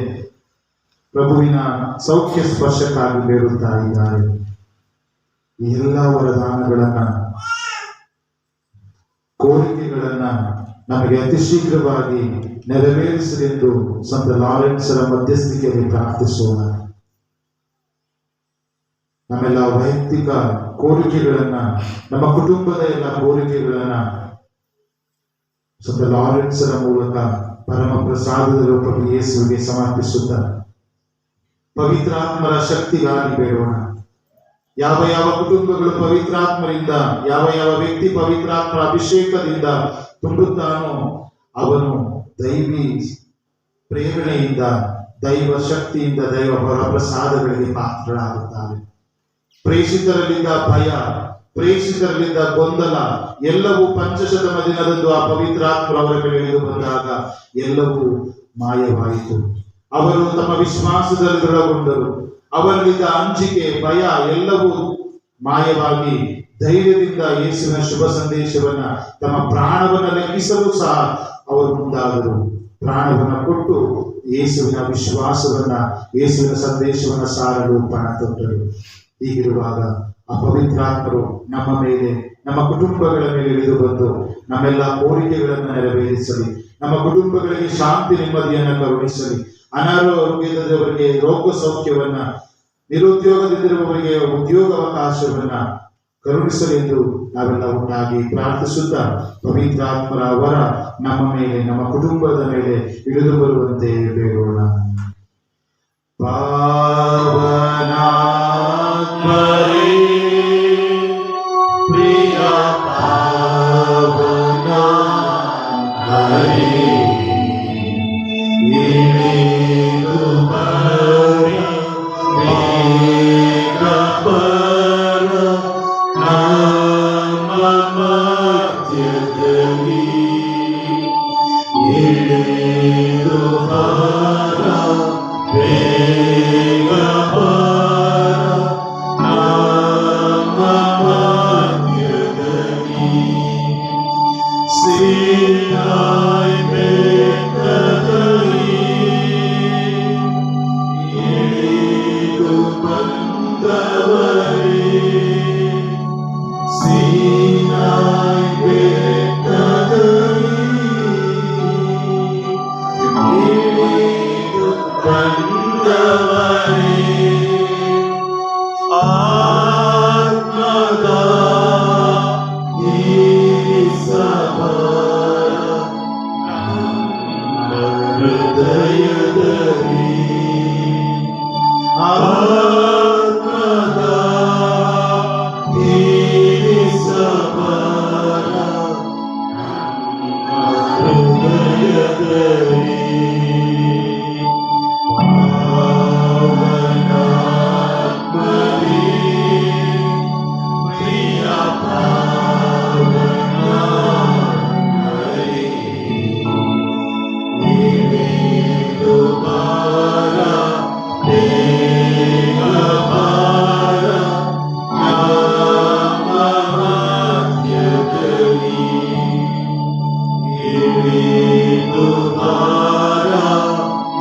Speaker 1: ಪ್ರಭುವಿನ ಸೌಖ್ಯ ಸ್ಪರ್ಶಕ್ಕಾಗಿ ಬೇಡುತ್ತಾ ಇದ್ದಾರೆ. ಈ ಎಲ್ಲ ವರದಾನಗಳನ್ನ, ಕೋರಿಕೆಗಳನ್ನ ನಮಗೆ ಅತಿ ಶೀಘ್ರವಾಗಿ ನೆರವೇರಿಸಲೆಂದು ಸಂತ ಲಾರೆನ್ಸರ ಮಧ್ಯಸ್ಥಿಕೆಯಲ್ಲಿ ಪ್ರಾರ್ಥಿಸೋಣ. ನಮ್ಮೆಲ್ಲ ವೈಯಕ್ತಿಕ ಕೋರಿಕೆಗಳನ್ನ, ನಮ್ಮ ಕುಟುಂಬದ ಎಲ್ಲ ಕೋರಿಕೆಗಳನ್ನ ಸಂತ ಲಾರೆನ್ಸರ ಮೂಲಕ ಪರಮ ಪ್ರಸಾದದ ರೂಪದಲ್ಲಿ ಯೇಸುವಿಗೆ ಸಮರ್ಪಿಸುತ್ತ ಪವಿತ್ರಾತ್ಮರ ಶಕ್ತಿಗಾಗಿ ಬೇಡೋಣ. ಯಾವ ಯಾವ ಕುಟುಂಬಗಳು ಪವಿತ್ರಾತ್ಮರಿಂದ, ಯಾವ ಯಾವ ವ್ಯಕ್ತಿ ಪವಿತ್ರಾತ್ಮರ ಅಭಿಷೇಕದಿಂದ ತುಂಬುತ್ತಾನೋ ಅವನು ದೈವಿ ಪ್ರೇರಣೆಯಿಂದ, ದೈವ ಶಕ್ತಿಯಿಂದ, ದೈವ ವರಪ್ರಸಾದಗಳಿಗೆ ಪಾತ್ರರಾಗುತ್ತಾರೆ. ಪ್ರೇಷಿತರಲ್ಲಿದ್ದ ಭಯ, ಪ್ರೇಷಿತರಲ್ಲಿದ್ದ ಗೊಂದಲ ಎಲ್ಲವೂ ಪಂಚಶತಮ ದಿನದಂದು ಆ ಪವಿತ್ರಾತ್ಮರ ಅವರ ಮೇಲೆ ಇಳಿದು ಬಂದಾಗ ಎಲ್ಲವೂ ಮಾಯವಾಯಿತು. ಅವರು ತಮ್ಮ ವಿಶ್ವಾಸದಲ್ಲಿ ದೃಢಗೊಂಡರು. ಅವರಲ್ಲಿದ್ದ ಅಂಜಿಕೆ, ಭಯ ಎಲ್ಲವೂ ಮಾಯವಾಗಿ ಧೈರ್ಯದಿಂದ ಯೇಸುವಿನ ಶುಭ ಸಂದೇಶವನ್ನ, ತಮ್ಮ ಪ್ರಾಣವನ್ನ ಲೆಕ್ಕಿಸಲು ಸಹ ಅವರು ಮುಂದಾದರು. ಪ್ರಾಣವನ್ನ ಕೊಟ್ಟು ಯೇಸುವಿನ ವಿಶ್ವಾಸವನ್ನ, ಯೇಸುವಿನ ಸಂದೇಶವನ್ನ ಸಾರಲು ಪಣ ತೊಟ್ಟರು. ಹೀಗಿರುವಾಗ ಆ ಪವಿತ್ರಾತ್ಮರು ನಮ್ಮ ಮೇಲೆ, ನಮ್ಮ ಕುಟುಂಬಗಳ ಮೇಲೆ ಇಳಿದು ಬಂದು ನಮ್ಮೆಲ್ಲ ಕೋರಿಕೆಗಳನ್ನು ನೆರವೇರಿಸಲಿ, ನಮ್ಮ ಕುಟುಂಬಗಳಿಗೆ ಶಾಂತಿ ನೆಮ್ಮದಿಯನ್ನು ಕರುಣಿಸಲಿ, ಅನಾರೋಗ್ಯದವರಿಗೆ ರೋಗ ಸೌಖ್ಯವನ್ನ, ನಿರುದ್ಯೋಗದಿಂದಿರುವವರಿಗೆ ಉದ್ಯೋಗಾವಕಾಶವನ್ನ ಕರುಣಿಸಲಿ ಎಂದು ನಾವೆಲ್ಲ ಒಟ್ಟಾಗಿ ಪ್ರಾರ್ಥಿಸುತ್ತಾ ಪವಿತ್ರಾತ್ಮರ ವರ ನಮ್ಮ ಮೇಲೆ, ನಮ್ಮ ಕುಟುಂಬದ ಮೇಲೆ ಇಳಿದು ಬರುವಂತೆ ಬೇಡೋಣ.
Speaker 2: ಪಾವನಾತ್ಮರೇ, ಪ್ರಿಯ ಪಾವನಾತ್ಮರೇ, ಇಳಿದು ಬರಿ ಬೇಗ ಬರ ನಮ್ಮ ಮಧ್ಯದಲ್ಲಿ, ಇಳಿದು ಬರ ಬೇಗ ಬರ ನಮ್ಮ ಮಧ್ಯದಲ್ಲಿ. ಸೀನಾಯಿ ಬೆಟ್ಟದಲ್ಲಿ ಇಳಿದು ಬಂದವರೇ, ಸೀನಾಯಿ ಬೆಟ್ಟದಲ್ಲಿ ಇಳಿದು ಬಂದವರೇ, ಆತ್ಮದ ನೀರಿಸಬಾರ ನಮ್ಮ ಹೃದಯದಲ್ಲಿ, ಆತ್ಮದ ನೀರಿಸಬಾರ ನಮ್ಮ ಹೃದಯದಲ್ಲಿ. ಪಾವನಾತ್ಮರೇ, ಪ್ರಿಯ ಪಾವನಾತ್ಮರೇ, ಇಳಿದು ಬಾರ ಬೇಗ ಬಾರ ನಮ್ಮ ಮಧ್ಯದಲ್ಲಿ, ಇಳಿದು ಬಾರ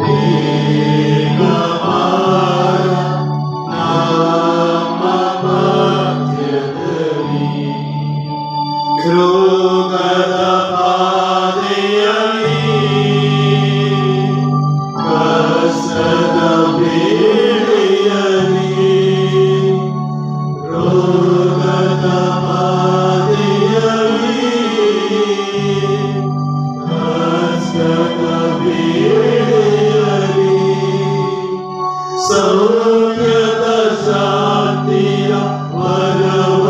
Speaker 2: ಬೇಗ ಬಾರ ನಮ್ಮ ಮಧ್ಯದಲ್ಲಿ. ರೋಗದ ಪಾದೆಯಲ್ಲಿ, ಕಷ್ಟದ ಬೇಳೆಯಲ್ಲಿ, ರೋಗದ ಪಾದೆಯಲ್ಲಿ, ಕಷ್ಟದ ಬೇಳೆಯಲ್ಲಿ, ಸೌಖ್ಯದ ಶಾಂತಿಯ ವರವ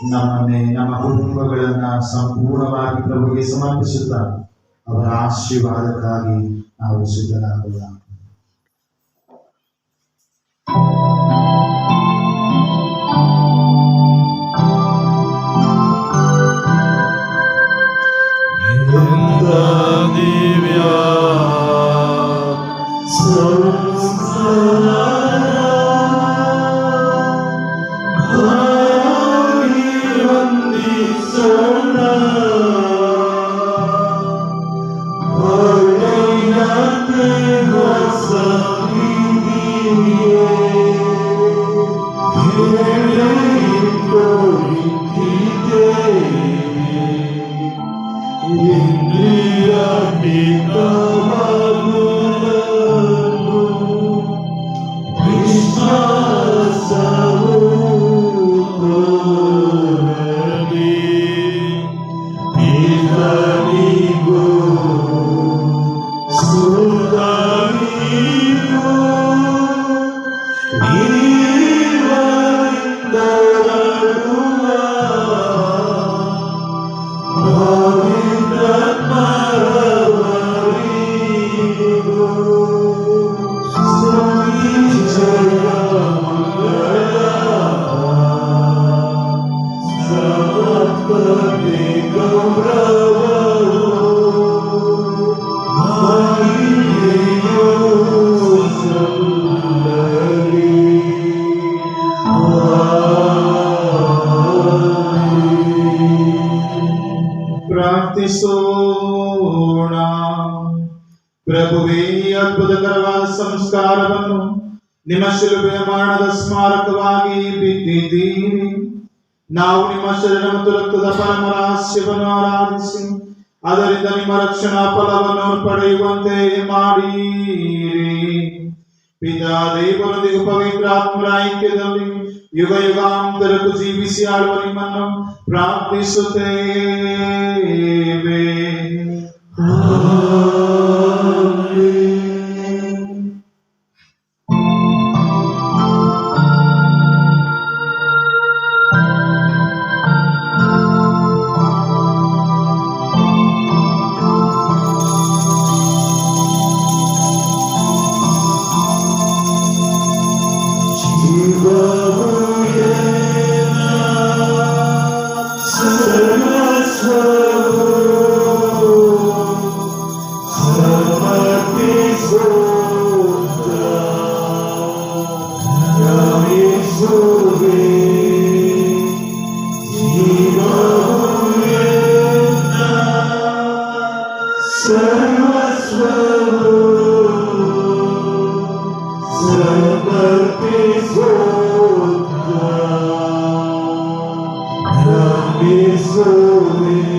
Speaker 1: ನಮ್ಮನ್ನೇ ನಮ್ಮ ಕುಟುಂಬಗಳನ್ನ ಸಂಪೂರ್ಣವಾಗಿ ಪ್ರಭುಗೆ ಸಮರ್ಪಿಸುತ್ತಾ ಅವರ ಆಶೀರ್ವಾದಕ್ಕಾಗಿ ನಾವು ಸಿದ್ಧರಾಗೋಣ.
Speaker 2: ದಿವ್ಯ ಸಂಸ್ಕಾರ ವಂದಿಸೋಣ. ಒಳ್ಳೆಯ ದೇವ ಸನ್ನಿಧಿಗೆ
Speaker 1: ಪ್ರಾರ್ಥಿಸೋಣ. ಪ್ರಭುವೇ, ಈ ಅದ್ಭುತಕರವಾದ ಸಂಸ್ಕಾರವನ್ನು ನಿಮ್ಮ ಶಿಲುಬೆಯ ಮರಣದ ಸ್ಮಾರಕವಾಗಿ ಬಿಟ್ಟಿದ್ದೀರಿ. ನಾವು ನಿಮ್ಮ ಶರೀರ ಮತ್ತು ರಕ್ತದ ಪರಮ ರಹಸ್ಯವನ್ನು ಆರಾಧಿಸಿ ಅದರಿಂದ ನಿಮ್ಮ ರಕ್ಷಣಾ ಫಲವನ್ನು ಪಡೆಯುವಂತೆ ಮಾಡಿರಿ. ಪಿತಾ ದೇವರೊಂದಿಗೆ ಪವಿತ್ರಾತ್ಮರ ಐಕ್ಯದಲ್ಲಿ ಯುಗ ಯುಗಾಂತರಕ್ಕೂ ಜೀವಿಸಿ ಆಳುವ ನಿಮ್ಮನ್ನು ಪ್ರಾರ್ಥಿಸುತ್ತೇವೆ.
Speaker 2: Amen.